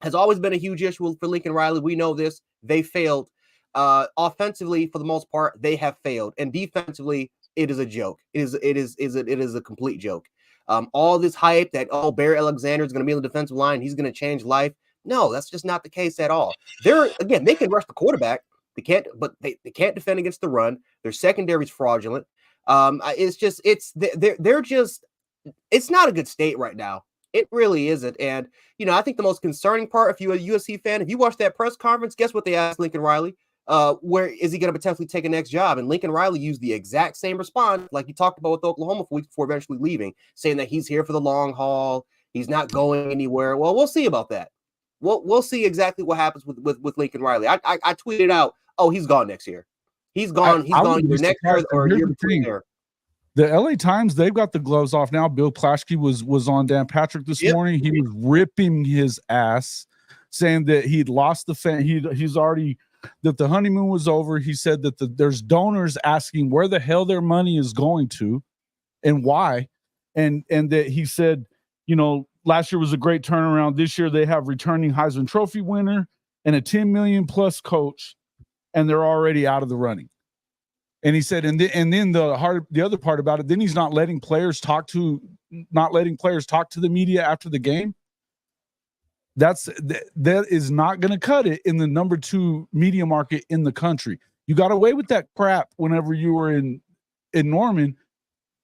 has always been a huge issue for Lincoln Riley. We know this. They failed. Offensively, for the most part, they have failed, and defensively, it is a joke. It is a complete joke. All this hype that Bear Alexander is going to be on the defensive line, he's going to change life. No, that's just not the case at all. They can rush the quarterback. They can't defend against the run. Their secondary is fraudulent. They're just it's not a good state right now. It really isn't. And, I think the most concerning part, if you're a USC fan, if you watch that press conference, guess what they asked Lincoln Riley? Where is he going to potentially take a next job? And Lincoln Riley used the exact same response like he talked about with Oklahoma for weeks before eventually leaving, saying that he's here for the long haul. He's not going anywhere. Well, we'll see about that. We'll see exactly what happens with Lincoln Riley. I tweeted out, oh, he's gone next year. He's gone. He's gone either next year or a year between there. The LA Times, they've got the gloves off now. Bill Plaschke was on Dan Patrick this morning. He was ripping his ass, saying that he'd lost the fan. He's already that the honeymoon was over. He said that there's donors asking where the hell their money is going to, and why, and that he said, last year was a great turnaround. This year they have returning Heisman Trophy winner and a $10 million plus coach, and they're already out of the running. And he said, and then the other part about it, then he's not letting players talk to the media after the game. That is not going to cut it in the number 2 media market in the country. You got away with that crap whenever you were in Norman,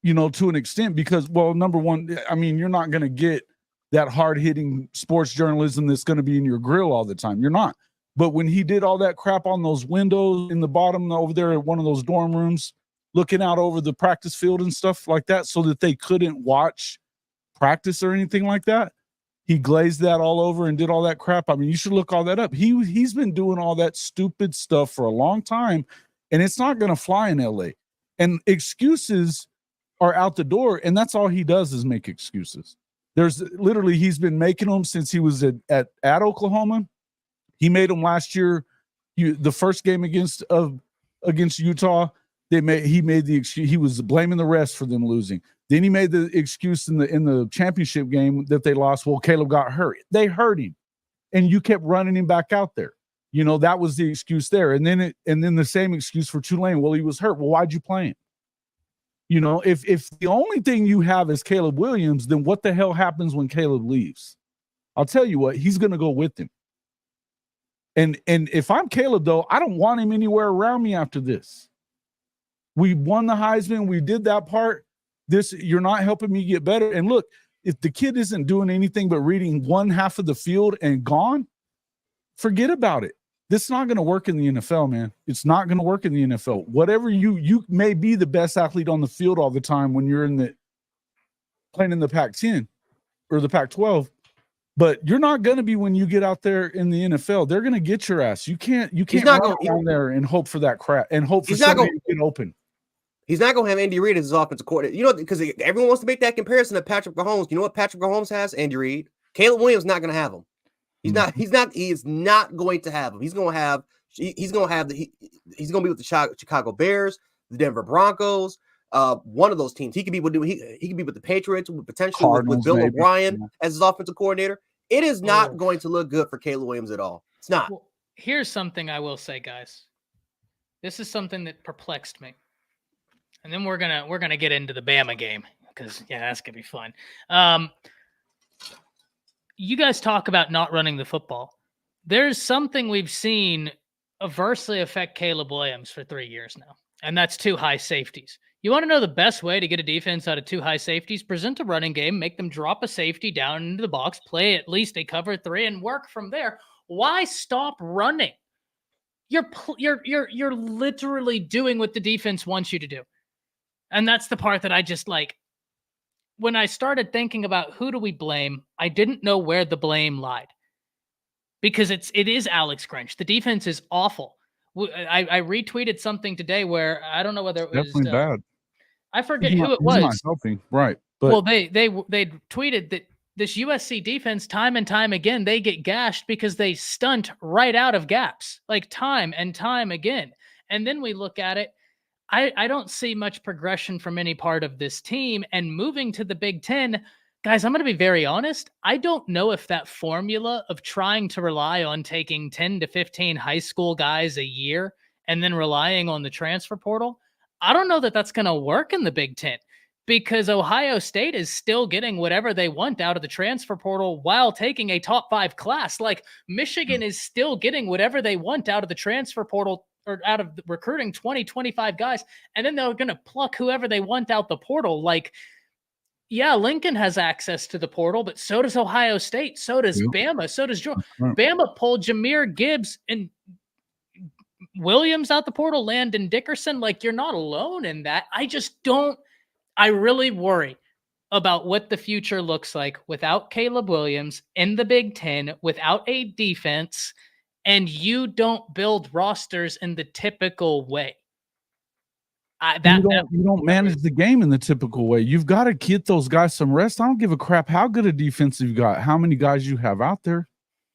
to an extent, because, well, number one, I mean, you're not going to get that hard-hitting sports journalism that's going to be in your grill all the time. You're not. But when he did all that crap on those windows in the bottom over there at one of those dorm rooms, looking out over the practice field and stuff like that so that they couldn't watch practice or anything like that, he glazed that all over and did all that crap. I mean, you should look all that up. He's been doing all that stupid stuff for a long time, and it's not going to fly in LA. And excuses are out the door, and that's all he does is make excuses. There's literally, he's been making them since he was at Oklahoma. He made them last year. The first game against Utah, he made the excuse. He was blaming the refs for them losing. Then he made the excuse in the championship game that they lost. Well, Caleb got hurt. They hurt him, and you kept running him back out there. That was the excuse there. And then the same excuse for Tulane. Well, he was hurt. Well, why'd you play him? If the only thing you have is Caleb Williams, then what the hell happens when Caleb leaves? I'll tell you what, he's going to go with him. And if I'm Caleb, though, I don't want him anywhere around me after this. We won the Heisman. We did that part. You're not helping me get better. And look, if the kid isn't doing anything but reading one half of the field and gone, forget about it. This is not going to work in the NFL, man. It's not going to work in the NFL. Whatever you may be the best athlete on the field all the time when you're playing in the Pac-10 or the Pac-12. But you're not going to be when you get out there in the NFL. They're going to get your ass. You can't run down there and hope for that crap and hope for somebody to get open. He's not going to have Andy Reid as his offensive coordinator. Because everyone wants to make that comparison to Patrick Mahomes. You know what Patrick Mahomes has? Andy Reid. Caleb Williams not going to have him. He is not going to have him. He's going to be with the Chicago Bears, the Denver Broncos, one of those teams. He could be with the Patriots, potentially with Bill O'Brien as his offensive coordinator. It is not going to look good for Caleb Williams at all. It's not. Well, here's something I will say, guys. This is something that perplexed me. And then we're gonna get into the Bama game because that's gonna be fun. You guys talk about not running the football. There's something we've seen adversely affect Caleb Williams for 3 years now, and that's 2 high safeties. You want to know the best way to get a defense out of 2 high safeties? Present a running game, make them drop a safety down into the box, play at least a cover 3, and work from there. Why stop running? You're literally doing what the defense wants you to do. And that's the part that I just like. When I started thinking about who do we blame, I didn't know where the blame lied. Because it is Alex Grinch. The defense is awful. I retweeted something today where I don't know whether it was definitely bad. I forget who it was. Not helping. Right. But well, they tweeted that this USC defense, time and time again, they get gashed because they stunt right out of gaps, like time and time again. And then we look at it. I don't see much progression from any part of this team. And moving to the Big Ten, guys, I'm going to be very honest. I don't know if that formula of trying to rely on taking 10 to 15 high school guys a year and then relying on the transfer portal, I don't know that that's going to work in the Big Ten because Ohio State is still getting whatever they want out of the transfer portal while taking a top 5 class. Like Michigan is still getting whatever they want out of the transfer portal or out of recruiting 20, 25 guys, and then they're going to pluck whoever they want out the portal. Like, Yeah, Lincoln has access to the portal, but so does Ohio State. So does Bama. So does Georgia. Right. Bama pulled Jahmyr Gibbs and Williams out the portal, Landon Dickerson. Like, you're not alone in that. I really worry about what the future looks like without Caleb Williams in the Big Ten, without a defense, and you don't build rosters in the typical way. You don't manage the game in the typical way. You've got to get those guys some rest. I don't give a crap how good a defense you've got, how many guys you have out there.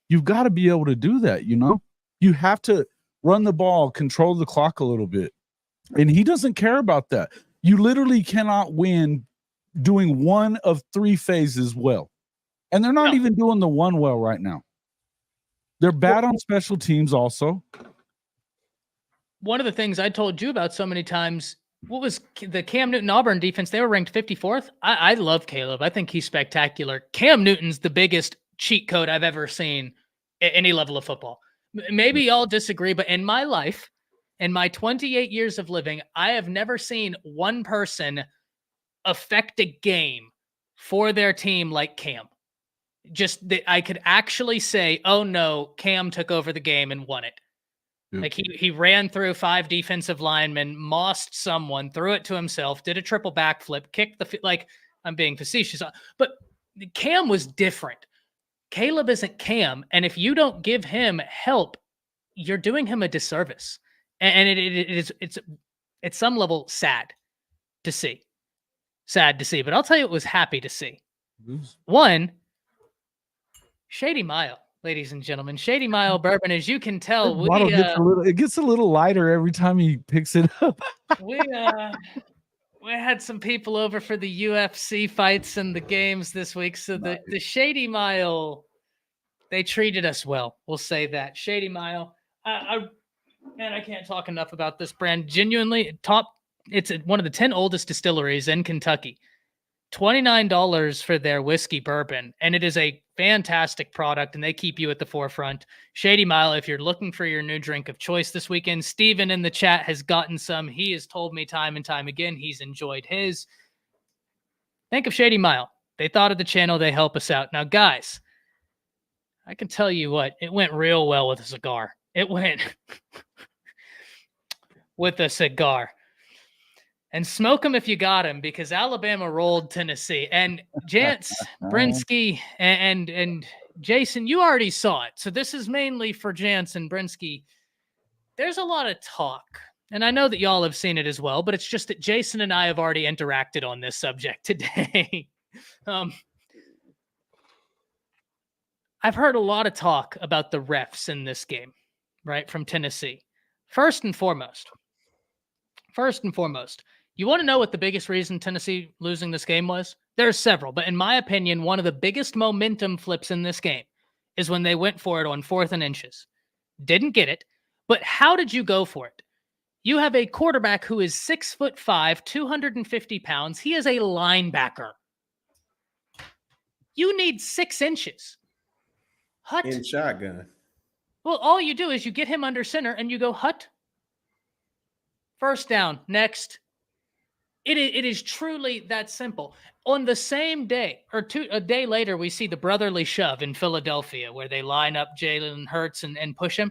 You've got to be able to do that, you know? You have to run the ball, control the clock a little bit. And he doesn't care about that. You literally cannot win doing one of three phases well. And they're not even doing the one well right now. They're bad on special teams also. One of the things I told you about so many times, what was the Cam Newton Auburn defense? They were ranked 54th. I love Caleb. I think he's spectacular. Cam Newton's the biggest cheat code I've ever seen at any level of football. Maybe y'all disagree, but in my life, in my 28 years of living, I have never seen one person affect a game for their team like Cam. Just that I could actually say, oh no, Cam took over the game and won it. Like he ran through 5 defensive linemen, mossed someone, threw it to himself, did a triple backflip, kicked the like. I'm being facetious, but Cam was different. Caleb isn't Cam, and if you don't give him help, you're doing him a disservice. And it's at some level sad to see. Sad to see, but I'll tell you what was happy to see. One, Shady Mile. Ladies and gentlemen, Shady Mile bourbon, as you can tell, it gets a little lighter every time he picks it up. we had some people over for the UFC fights and the games this week, so the Shady Mile, they treated us well. We'll say that. Shady Mile, I can't talk enough about this brand. Genuinely top. It's one of the 10 oldest distilleries in Kentucky. $29 for their whiskey bourbon, and it is a fantastic product, and they keep you at the forefront. Shady Mile, if you're looking for your new drink of choice this weekend, Steven in the chat has gotten some. He has told me time and time again he's enjoyed his. Think of Shady Mile. They thought of the channel. They help us out. Now, guys, I can tell you what, it went real well with a cigar. It went with a cigar. And smoke them if you got them, because Alabama rolled Tennessee. And Jance, Brinsky, and Jason, you already saw it. So this is mainly for Jance and Brinsky. There's a lot of talk, and I know that y'all have seen it as well, but it's just that Jason and I have already interacted on this subject today. I've heard a lot of talk about the refs in this game, right, from Tennessee. First and foremost, you want to know what the biggest reason Tennessee losing this game was? There's several, but in my opinion, one of the biggest momentum flips in this game is when they went for it on 4th and inches. Didn't get it, but how did you go for it? You have a quarterback who is 6'5", 250 pounds. He is a linebacker. You need 6 inches. Hut. In shotgun. Well, all you do is you get him under center and you go hut. First down. Next. It is truly that simple. On the same day, or a day later, we see the brotherly shove in Philadelphia where they line up Jalen Hurts and push him.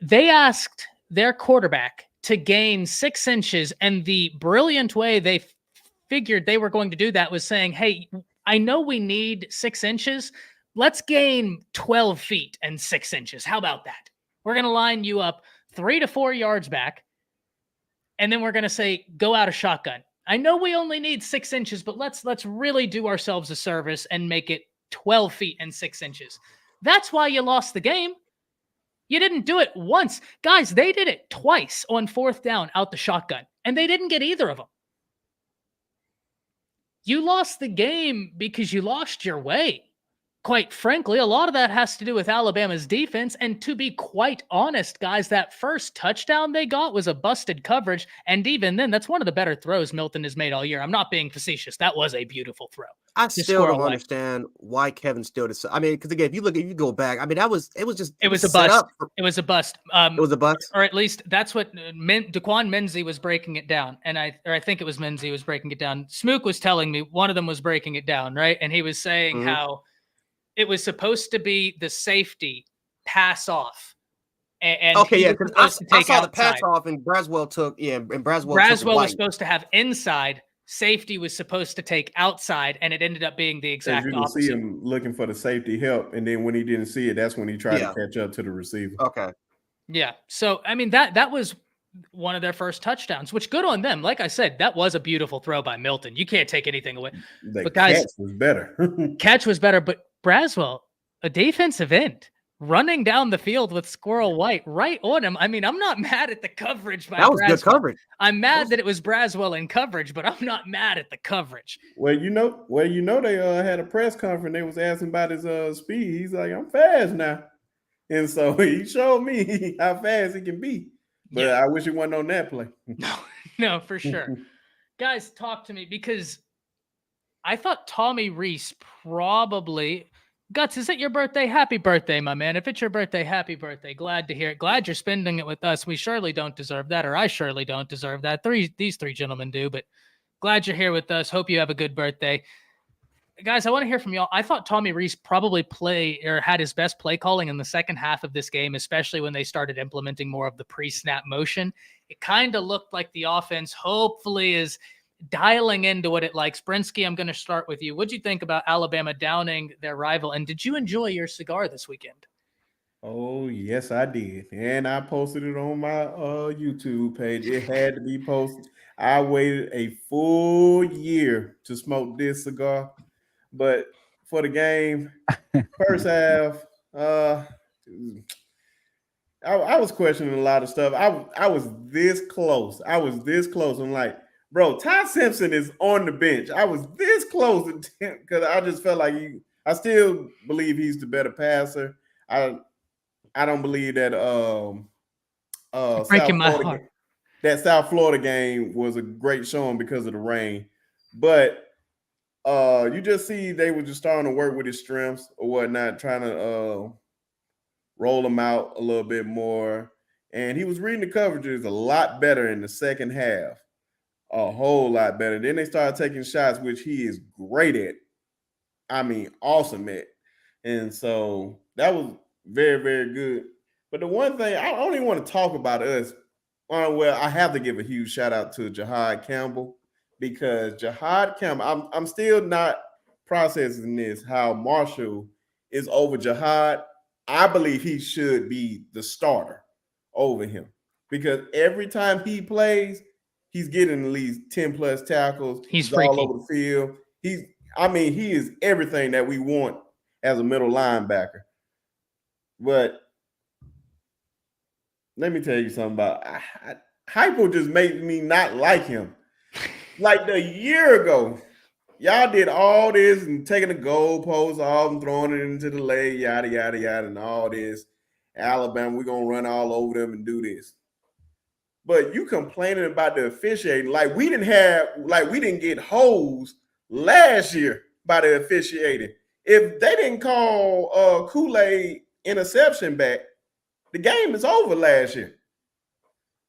They asked their quarterback to gain 6 inches, and the brilliant way they figured they were going to do that was saying, hey, I know we need 6 inches. Let's gain 12 feet and 6 inches. How about that? We're going to line you up 3 to 4 yards back. And then we're going to say, go out a shotgun. I know we only need 6 inches, but let's really do ourselves a service and make it 12 feet and 6 inches. That's why you lost the game. You didn't do it once. Guys, they did it twice on 4th down out the shotgun, and they didn't get either of them. You lost the game because you lost your way. quite frankly, a lot of that has to do with Alabama's defense. And to be quite honest, guys, that first touchdown they got was a busted coverage. And even then, that's one of the better throws Milton has made all year. I'm not being facetious. That was a beautiful throw. I still don't understand why Kevin still decided. I mean, because again, if you go back, I mean, it was a bust. It was a bust. It was a bust, or at least that's what Daquan Menzie was breaking it down, and I think it was Menzie was breaking it down. Smook was telling me one of them was breaking it down, right? And he was saying how it was supposed to be the safety pass off. And okay, yeah, because I saw the pass off, and Braswell took, and Braswell was supposed to have inside. Safety was supposed to take outside, and it ended up being the exact opposite. You can see him looking for the safety help, and then when he didn't see it, that's when he tried to catch up to the receiver. Okay. Yeah. So, I mean, that was one of their first touchdowns, which good on them. Like I said, that was a beautiful throw by Milton. You can't take anything away. But guys, catch was better. Catch was better, but Braswell, a defensive end, running down the field with Squirrel White right on him. I mean, I'm not mad at the coverage by That was Braswell. Good coverage. I'm mad that it was Braswell in coverage, but I'm not mad at the coverage. Well, they had a press conference. They was asking about his speed. He's like, I'm fast now. And so he showed me how fast he can be. But I wish he wasn't on that play. No, for sure. Guys, talk to me, because I thought Tommy Reese probably – Guts, is it your birthday? Happy birthday, my man. If it's your birthday, happy birthday. Glad to hear it. Glad you're spending it with us. We surely don't deserve that, or I surely don't deserve that. These three gentlemen do, but glad you're here with us. Hope you have a good birthday. Guys, I want to hear from y'all. I thought Tommy Reese probably had his best play calling in the second half of this game, especially when they started implementing more of the pre-snap motion. It kind of looked like the offense hopefully is dialing into what it likes. Brinsky, I'm going to start with you. What'd you think about Alabama downing their rival? And did you enjoy your cigar this weekend? Oh, yes, I did. And I posted it on my YouTube page. It had to be posted. I waited a full year to smoke this cigar. But for the game, first half, I was questioning a lot of stuff. I was this close. I'm like, bro, Ty Simpson is on the bench. I was this close because I just felt like I still believe he's the better passer. I don't believe that South Florida game was a great showing because of the rain. But you just see they were just starting to work with his strengths or whatnot, trying to roll him out a little bit more. And he was reading the coverages a lot better in the second half. A whole lot better. Then they started taking shots, which he is great at. I mean, awesome at. And so that was very, very good. But the one thing, I don't even want to talk about us. Well, I have to give a huge shout out to Jahad Campbell, because Jahad Campbell, I'm still not processing this, how Marshall is over Jahad. I believe he should be the starter over him, because every time he plays, he's getting at least 10 plus tackles. He's all over the field. He is everything that we want as a middle linebacker. But let me tell you something about Hypo just made me not like him. Like a year ago, y'all did all this and taking the goalposts off and throwing it into the leg, yada, yada, yada, and all this. Alabama, we're going to run all over them and do this. But you complaining about the officiating like we didn't get hosed last year by the officiating. If they didn't call Kool-Aid interception back, the game is over last year.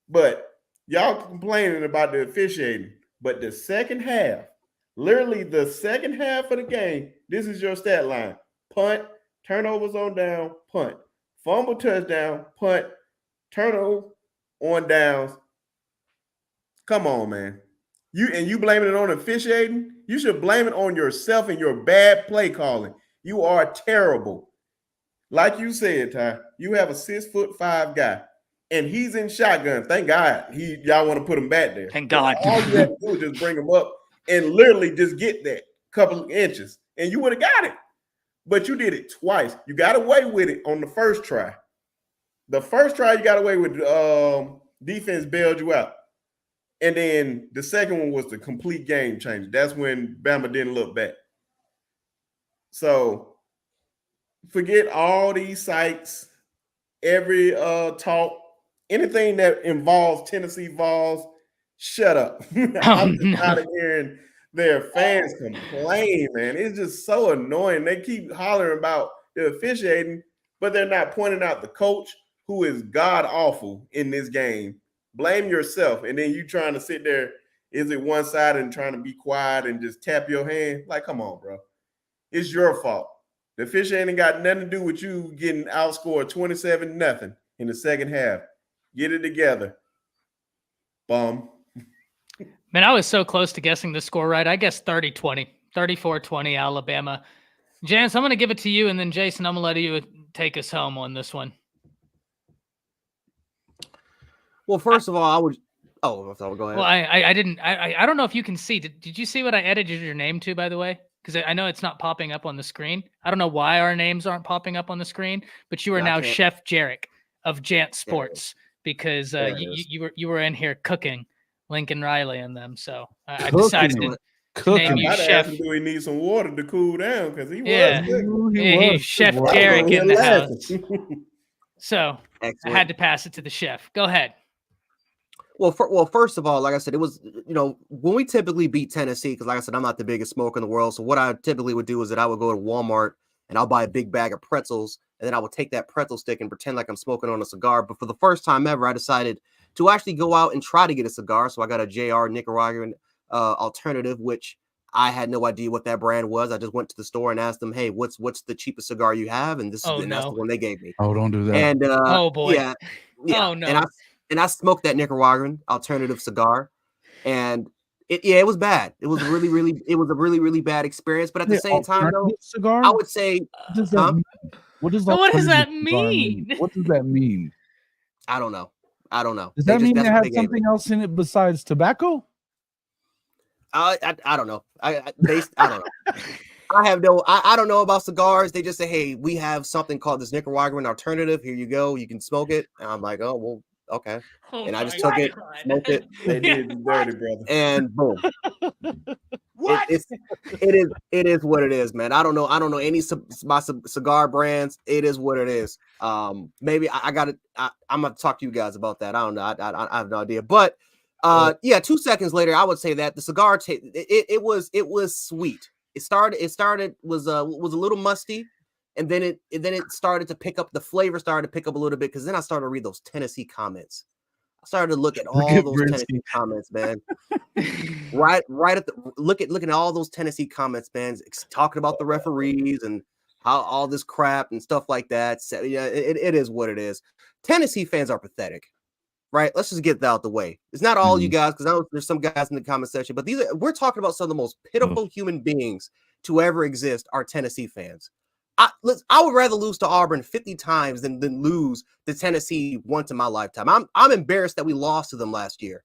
But y'all complaining about the officiating. But the second half, literally the second half of the game, this is your stat line. Punt, turnovers on down, punt. Fumble touchdown, punt, turnover on downs. Come on, man. You blaming it on officiating? You should blame it on yourself and your bad play calling. You are terrible. Like you said, Ty, you have a 6'5" guy, and he's in shotgun. Thank God y'all want to put him back there. Thank God. All you have to do is just bring him up and literally just get that couple of inches, and you would have got it. But you did it twice. You got away with it on the first try. The first try you got away with, defense bailed you out. And then the second one was the complete game changer. That's when Bama didn't look back. So forget all these sites, every talk, anything that involves Tennessee Vols. Shut up. I'm just out of hearing their fans complain, man. It's just so annoying. They keep hollering about the officiating, but they're not pointing out the coach who is god awful in this game. Blame yourself. And then you trying to sit there, is it one-sided and trying to be quiet and just tap your hand? Like, come on, bro. It's your fault. The officiating got nothing to do with you getting outscored 27-0 in the second half. Get it together. Bum. Man, I was so close to guessing the score right. I guess 30-20, 34-20 Alabama. Janice, I'm going to give it to you, and then Jason, I'm going to let you take us home on this one. Well, first of all, I would. Oh, go ahead. Well, I didn't. I don't know if you can see. Did you see what I edited your name to, by the way? Because I know it's not popping up on the screen. I don't know why our names aren't popping up on the screen, but you are now Chef Jarek of Jant Sports because you were in here cooking Lincoln Riley and them. So I decided to name you Chef. Do we need some water to cool down? Because he was Chef Jarek in the house. So excellent. I had to pass it to the chef. Go ahead. Well, first of all, like I said, it was, when we typically beat Tennessee, because like I said, I'm not the biggest smoker in the world. So what I typically would do is that I would go to Walmart and I'll buy a big bag of pretzels. And then I would take that pretzel stick and pretend like I'm smoking on a cigar. But for the first time ever, I decided to actually go out and try to get a cigar. So I got a JR Nicaraguan alternative, which I had no idea what that brand was. I just went to the store and asked them, hey, what's the cheapest cigar you have? And that's the one they gave me. Oh, don't do that. And oh boy. Yeah. Oh no. And I smoked that Nicaraguan alternative cigar, and it was bad. It was a really bad experience. But at the same time, though, cigar? I would say, what does that mean? What does that mean? I don't know. Does that mean they have something else in it besides tobacco? I don't know. I don't know. I don't know about cigars. They just say, hey, we have something called this Nicaraguan alternative. Here you go. You can smoke it. And I'm like, oh, well, okay. And I just took it, smoked it. They did dirty, brother. And boom. It is what it is, man. I don't know any my cigar brands. It is what it is. Maybe I got it. I'm gonna talk to you guys about that. I don't know. I have no idea. But 2 seconds later, I would say that the cigar it was sweet. It started was a little musty. And then it started to pick up, the flavor started to pick up a little bit, because then I started to read those Tennessee comments. I started to look at all those Tennessee comments, man. right at the looking at all those Tennessee comments, man, talking about the referees and how all this crap and stuff like that. So, yeah, it is what it is. Tennessee fans are pathetic, right? Let's just get that out the way. It's not all you guys, because I know there's some guys in the comment section, but we're talking about some of the most pitiful human beings to ever exist are Tennessee fans. I would rather lose to Auburn 50 times than lose to Tennessee once in my lifetime. I'm embarrassed that we lost to them last year.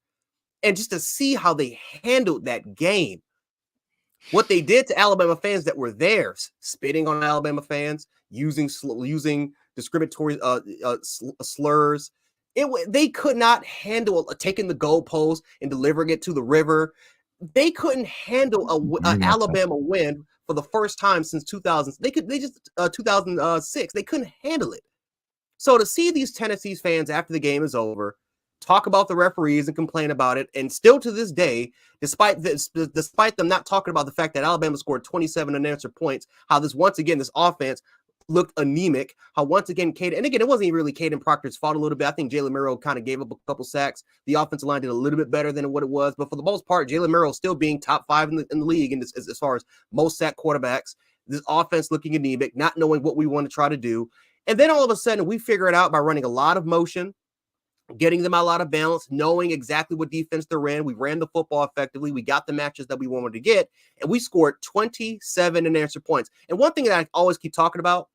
And just to see how they handled that game, what they did to Alabama fans that were there, spitting on Alabama fans, using discriminatory slurs. They could not handle taking the goalpost and delivering it to the river. They couldn't handle an Alabama win for the first time since 2000. 2006. They couldn't handle it. So to see these Tennessee fans after the game is over talk about the referees and complain about it, and still to this day, despite them not talking about the fact that Alabama scored 27 unanswered points, how this offense looked anemic, how once again it wasn't really Caden Proctor's fault a little bit. I think Jalen Murrow kind of gave up a couple sacks. The offensive line did a little bit better than what it was, but for the most part, Jalen Murrow still being top 5 in the league as far as most sack quarterbacks. This offense looking anemic, not knowing what we want to try to do. And then all of a sudden we figure it out by running a lot of motion, getting them a lot of balance, knowing exactly what defense they're in. We ran the football effectively. We got the matches that we wanted to get, and we scored 27 unanswered points. And one thing that I always keep talking about,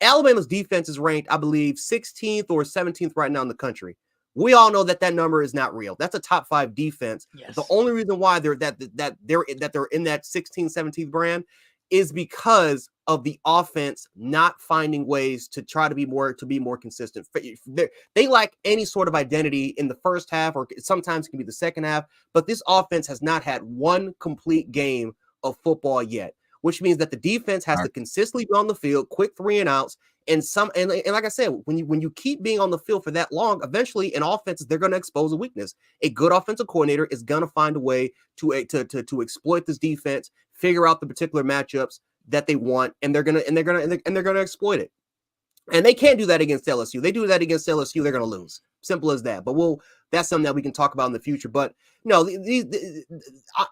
Alabama's defense is ranked, I believe, 16th or 17th right now in the country. We all know that number is not real. That's a top 5 defense. Yes. The only reason why they're in that 16th, 17th brand is because of the offense not finding ways to try to be more consistent. They lack any sort of identity in the first half, or sometimes it can be the second half, but this offense has not had one complete game of football yet. which means that the defense has to consistently be on the field, quick 3 and outs. And like I said, when you keep being on the field for that long, eventually in offenses, they're going to expose a weakness. A good offensive coordinator is going to find a way to exploit this defense, figure out the particular matchups that they want, and they're going to exploit it. And they can't do that against LSU. They do that against LSU, they're going to lose. Simple as that. But that's something that we can talk about in the future. But no,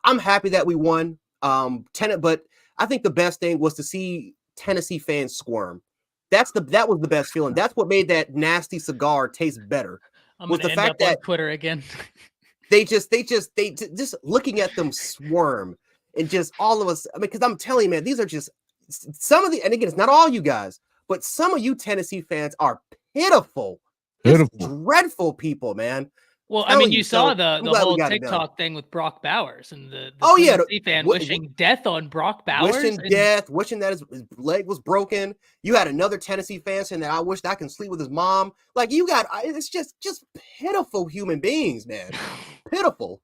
I'm happy that we won. But I think the best thing was to see Tennessee fans squirm. That was the best feeling. That's what made that nasty cigar taste better. Was the fact that Twitter again. they just looking at them squirm, and just all of us. I mean, because I'm telling you, man, these are just some of the. And again, it's not all you guys, but some of you Tennessee fans are pitiful. Dreadful people, man. Well, I mean, you saw the whole TikTok thing with Brock Bowers and the Tennessee fan wishing death on Brock Bowers. Wishing that his leg was broken. You had another Tennessee fan saying that I wish that I can sleep with his mom. Like it's just pitiful human beings, man. Pitiful.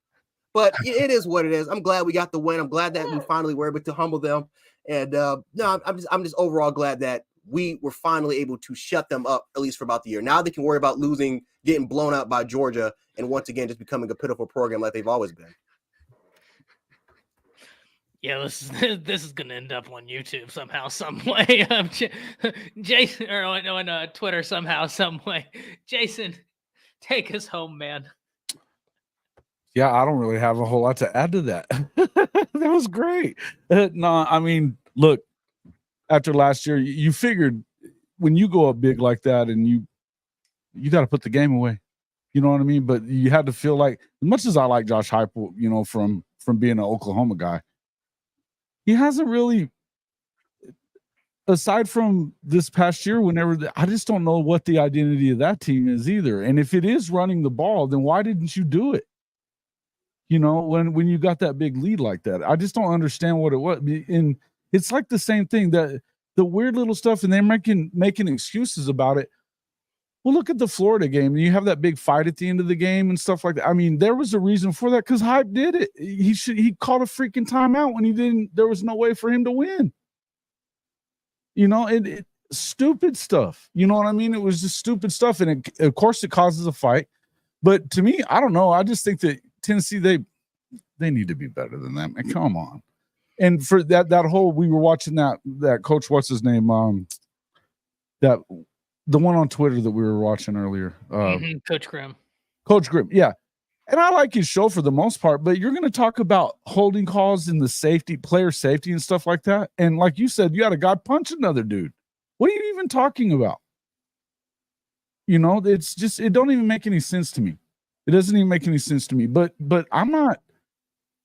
But it is what it is. I'm glad we got the win. I'm glad that we finally were able to humble them. And no, I'm just overall glad that we were finally able to shut them up, at least for about the year. Now they can worry about losing, getting blown out by Georgia, and once again just becoming a pitiful program like they've always been. Yeah, this is gonna end up on YouTube somehow, some way. Jason, or on Twitter somehow, some way. Jason, take us home, man. Yeah, I don't really have a whole lot to add to that. That was great. No, I mean, look. After last year, you figured when you go up big like that, and you got to put the game away. You know what I mean? But you had to feel like, as much as I like Josh Heupel, you know, from being an Oklahoma guy, he hasn't really, aside from this past year, I just don't know what the identity of that team is either. And if it is running the ball, then why didn't you do it? You know, when you got that big lead like that, I just don't understand what it was. And it's like the same thing, that the weird little stuff, and they're making excuses about it. Well, look at the Florida game. You have that big fight at the end of the game and stuff like that. I mean, there was a reason for that because Hype did it. He called a freaking timeout when he didn't. There was no way for him to win. You know, it stupid stuff. You know what I mean? It was just stupid stuff, and of course it causes a fight. But to me, I don't know. I just think that Tennessee they need to be better than that. Man, come on. And for that whole, we were watching that coach, what's his name? The one on Twitter that we were watching earlier. Coach Grimm. Coach Grimm, yeah. And I like his show for the most part, but you're going to talk about holding calls and the player safety and stuff like that. And like you said, you had a guy punch another dude. What are you even talking about? You know, it's just, it don't even make any sense to me. It doesn't even make any sense to me. But I'm not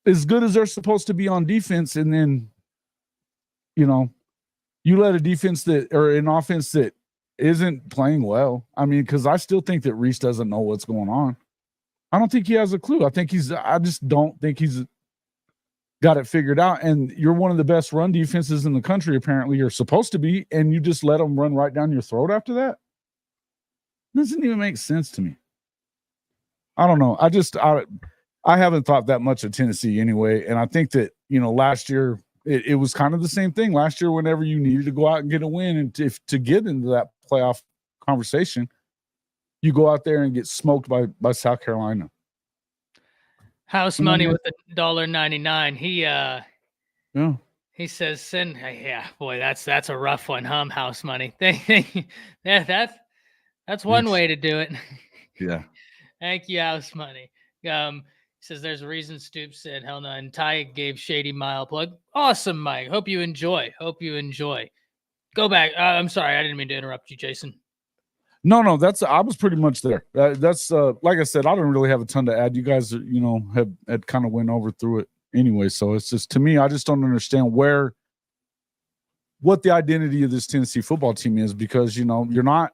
as good as they're supposed to be on defense, and then, you know, you let a defense or an offense that isn't playing well. I mean, because I still think that Reese doesn't know what's going on. I don't think he has a clue. I just don't think he's got it figured out. And you're one of the best run defenses in the country, apparently you're supposed to be, and you just let them run right down your throat after that? It doesn't even make sense to me. I don't know. I haven't thought that much of Tennessee anyway. And I think that, you know, last year it was kind of the same thing. Last year, whenever you needed to go out and get a win and to get into that playoff conversation, you go out there and get smoked by South Carolina. House money with $1.99. He says, boy, that's a rough one, House money. Yeah, that's one way to do it. Yeah. Thank you, House money. He says there's a reason Stoops said hell no, and Ty gave Shady Mile plug. Awesome, Mike. Hope you enjoy. Go back. I'm sorry, I didn't mean to interrupt you, Jason. No, I was pretty much there. That's like I said, I don't really have a ton to add. You guys, you know, had kind of went through it anyway. So it's just, to me, I just don't understand what the identity of this Tennessee football team is, because, you know, you're not,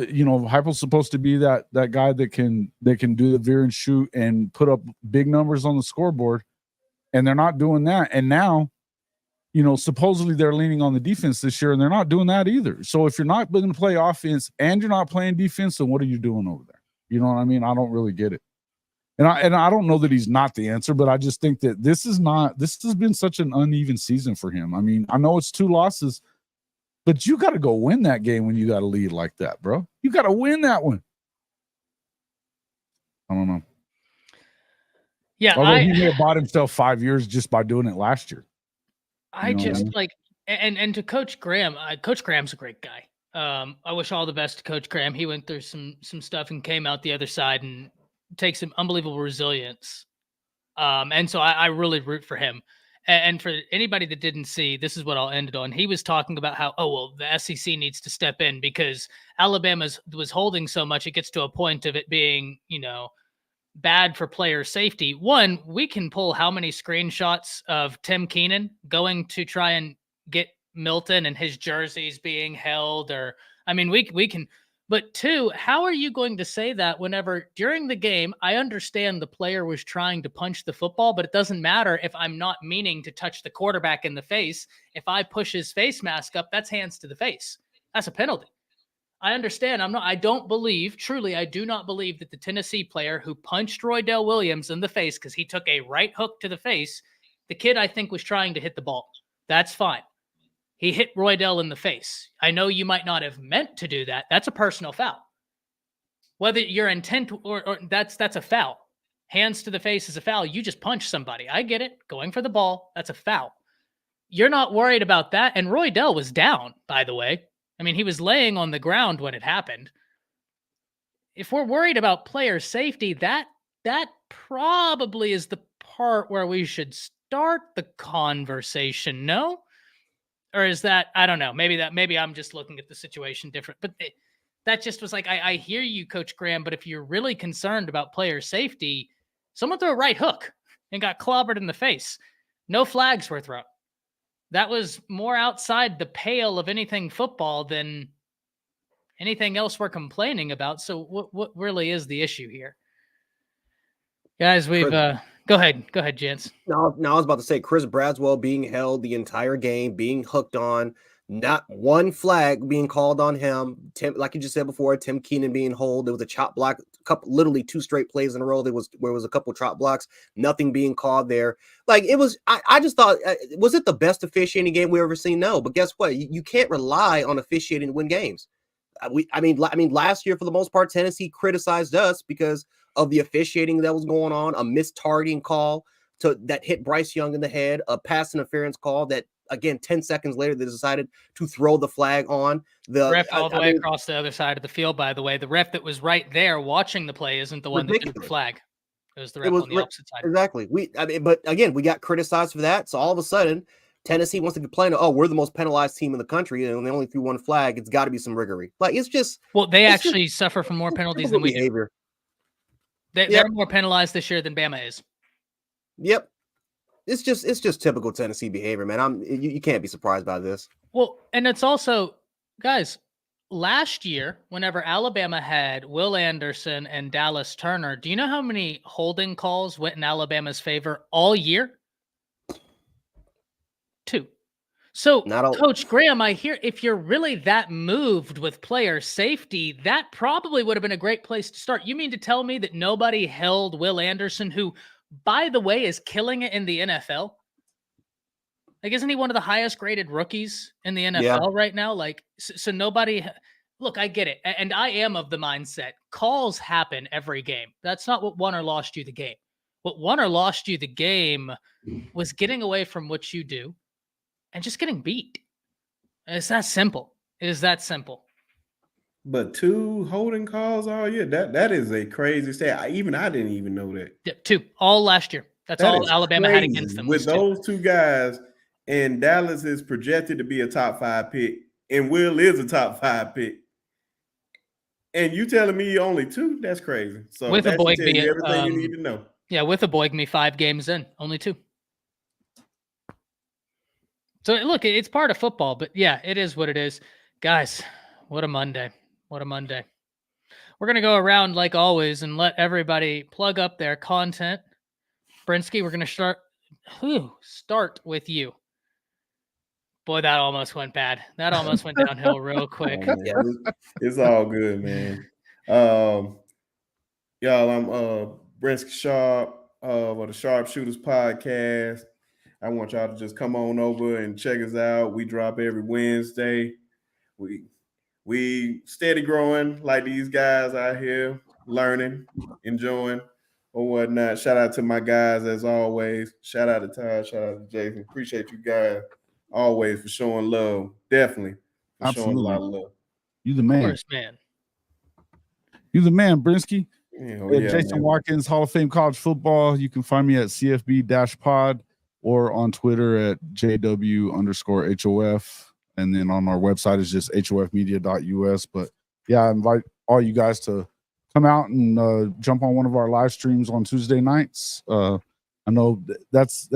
you know, Heupel's supposed to be that guy that can do the veer and shoot and put up big numbers on the scoreboard, and they're not doing that. And now, you know, supposedly they're leaning on the defense this year, and they're not doing that either. So if you're not going to play offense and you're not playing defense, then what are you doing over there? You know what I mean? I don't really get it. And I don't know that he's not the answer, but I just think that this has been such an uneven season for him. I mean, I know it's 2 losses, but you got to go win that game when you got a lead like that, bro. You got to win that one. I don't know. Yeah, although he may have bought himself 5 years just by doing it last year. I just like, and to Coach Graham, Coach Graham's a great guy. I wish all the best to Coach Graham. He went through some stuff and came out the other side and takes some unbelievable resilience. And so I really root for him. And for anybody that didn't see, this is what I'll end it on. He was talking about how, the SEC needs to step in because Alabama was holding so much. It gets to a point of it being, bad for player safety. One, we can pull how many screenshots of Tim Keenan going to try and get Milton and his jerseys being held, or we can. But 2, how are you going to say that whenever during the game, I understand the player was trying to punch the football, but it doesn't matter if I'm not meaning to touch the quarterback in the face. If I push his face mask up, that's hands to the face. That's a penalty. I understand. I do not believe that the Tennessee player who punched Roydell Williams in the face because he took a right hook to the face, the kid I think was trying to hit the ball. That's fine. He hit Roydell in the face. I know you might not have meant to do that. That's a personal foul. Whether your intent or that's a foul. Hands to the face is a foul. You just punch somebody. I get it. Going for the ball, that's a foul. You're not worried about that. And Roydell was down, by the way. He was laying on the ground when it happened. If we're worried about player safety, that probably is the part where we should start the conversation, no? Or is that, I don't know, maybe I'm just looking at the situation different. But that just was like, I hear you, Coach Graham, but if you're really concerned about player safety, someone threw a right hook and got clobbered in the face. No flags were thrown. That was more outside the pale of anything football than anything else we're complaining about. So what really is the issue here? Guys, we've go ahead, Gents. No, I was about to say Chris Braswell being held the entire game, being hooked on, not one flag being called on him. Tim, like you just said before, Tim Keenan being held. There was a chop block, literally 2 straight plays in a row. There was a couple chop blocks, nothing being called there. Like it was, I just thought, was it the best officiating game we ever seen? No, but guess what? You can't rely on officiating to win games. Last year for the most part, Tennessee criticized us because of the officiating that was going on, a missed targeting call that hit Bryce Young in the head, a pass interference call that, again, 10 seconds later, they decided to throw the flag on. The ref all the way across the other side of the field, by the way. The ref that was right there watching the play isn't the one that threw the flag. It was the ref on the opposite side. Exactly. But again, we got criticized for that. So all of a sudden, Tennessee wants to complain, we're the most penalized team in the country, and they only threw 1 flag. It's got to be some riggery. Like, it's just... Well, they actually suffer from more penalties than we do. They're more penalized this year than Bama is. Yep. It's just typical Tennessee behavior, man. You can't be surprised by this. Well, and it's also, guys, last year, whenever Alabama had Will Anderson and Dallas Turner, do you know how many holding calls went in Alabama's favor all year? 2. So, Coach Graham, I hear if you're really that moved with player safety, that probably would have been a great place to start. You mean to tell me that nobody held Will Anderson, who, by the way, is killing it in the NFL? Like, isn't he one of the highest graded rookies in the NFL right now? Like, so nobody... Look, I get it. And I am of the mindset. Calls happen every game. That's not what won or lost you the game. What won or lost you the game was getting away from what you do and just getting beat. It's that simple. It is that simple. But 2 holding calls all year, that is a crazy stat. I didn't even know that. Yeah, 2 all last year. That's all Alabama had against them. With those 2 guys, and Dallas is projected to be a top 5 pick, and Will is a top 5 pick. And you telling me only 2? That's crazy. So with that's everything you need to know. Yeah, with a Boigme 5 games in, only 2. So, look, it's part of football, but yeah, it is what it is. Guys, what a Monday. What a Monday. We're going to go around like always and let everybody plug up their content. Brinsky, we're going to start with you. Boy, that almost went bad. That almost went downhill real quick. It's all good, man. Y'all, I'm Brinsky Sharp or the Sharpshooters podcast. I want y'all to just come on over and check us out. We drop every Wednesday. We steady growing like these guys out here, learning, enjoying, or whatnot. Shout out to my guys as always. Shout out to Todd. Shout out to Jason. Appreciate you guys always for showing love. Definitely for showing a lot of love. You the man. Of course, man. You the man, Brinsky. Yeah, Jason Watkins, Hall of Fame College Football. You can find me at CFB-pod or on Twitter at JW_HOF. And then on our website is just hofmedia.us. But yeah, I invite all you guys to come out and jump on one of our live streams on Tuesday nights. I know that's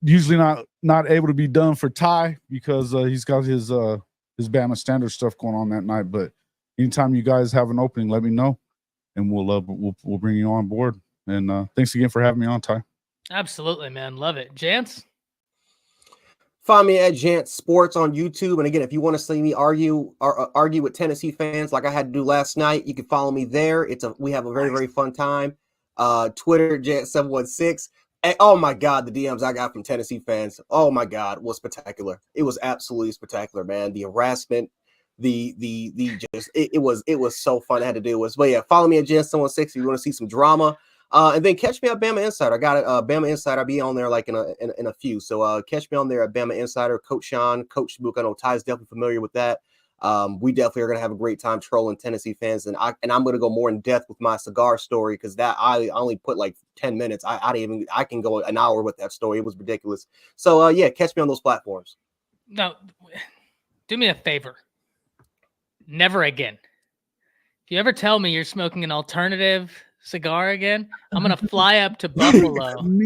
usually not able to be done for Ty because he's got his Bama Standard stuff going on that night. But anytime you guys have an opening, let me know, and we'll bring you on board. And thanks again for having me on, Ty. Absolutely, man. Love it. Jance? Find me at Jance Sports on YouTube. And again, if you want to see me argue with Tennessee fans like I had to do last night, you can follow me there. We have a very, very fun time. Twitter, Jance716. And, oh my God, the DMs I got from Tennessee fans, oh my God, was spectacular. It was absolutely spectacular, man. The harassment, it was so fun. I had to do this. But yeah, follow me at Jance716 if you want to see some drama. And then catch me at Bama Insider. I got it. Bama Insider. I'll be on there like in a few. So catch me on there at Bama Insider. Coach Sean, Coach Book. I know Ty's definitely familiar with that. We definitely are gonna have a great time trolling Tennessee fans, and I'm gonna go more in depth with my cigar story because that I only put like 10 minutes. I can go an hour with that story. It was ridiculous. So yeah, catch me on those platforms. No, do me a favor. Never again. If you ever tell me you're smoking an alternative cigar again, I'm gonna fly up to Buffalo. I'm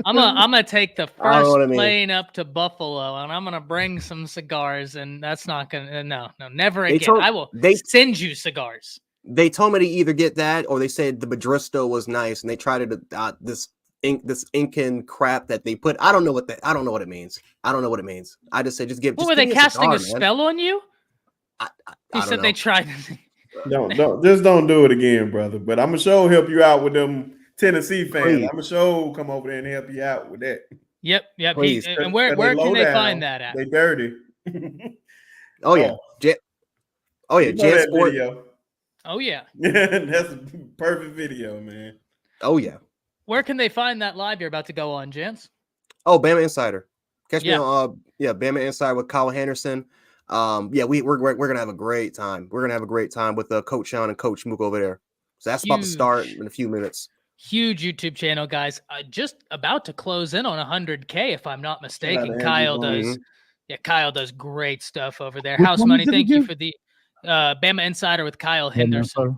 gonna take the first plane up to Buffalo, and I'm gonna bring some cigars. And that's not gonna never again. I will send you cigars. They told me to either get that or they said the Madristo was nice, and they tried to this Incan crap that they put. I don't know what it means. I don't know what it means. I just said just give. What were they casting a spell on you? He said they tried. Don't do it again, brother. But I'm gonna help you out with them Tennessee fans. Please. I'm gonna come over there and help you out with that. Yep. And where can they find that at? They dirty. Oh yeah. Jan Sport. Video. Oh yeah. That's a perfect video, man. Oh yeah. Where can they find that live you're about to go on, Jance? Oh, Bama Insider. Catch me on Bama Insider with Kyle Henderson. We're gonna have a great time. We're gonna have a great time with Coach Sean and Coach Mook over there. So that's about to start in a few minutes. Huge YouTube channel, guys. Just about to close in on 100K, if I'm not mistaken. Kyle does. Yeah, Kyle does great stuff over there. House Money, thank you for the Bama Insider with Kyle Henderson.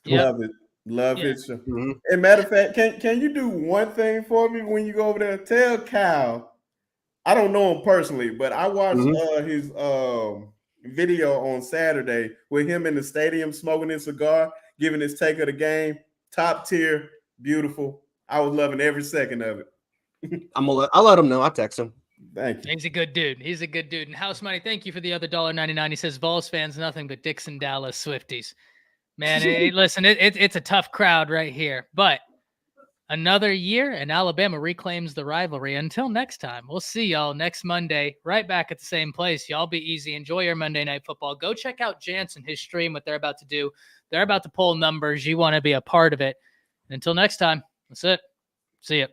Love it. Love it. Mm-hmm. And matter of fact, can you do one thing for me when you go over there? Tell Kyle. I don't know him personally, but I watched his video on Saturday with him in the stadium smoking his cigar, giving his take of the game. Top tier, beautiful. I was loving every second of it. I'll let him know. I'll text him. Thank you. He's a good dude. And House Money, thank you for the other $1.99. He says Vols fans nothing but Dixon Dallas Swifties. Man, listen, it's a tough crowd right here, but another year and Alabama reclaims the rivalry. Until next time, we'll see y'all next Monday, right back at the same place. Y'all be easy. Enjoy your Monday Night Football. Go check out Jance and his stream, what they're about to do. They're about to pull numbers. You want to be a part of it. And until next time, that's it. See ya.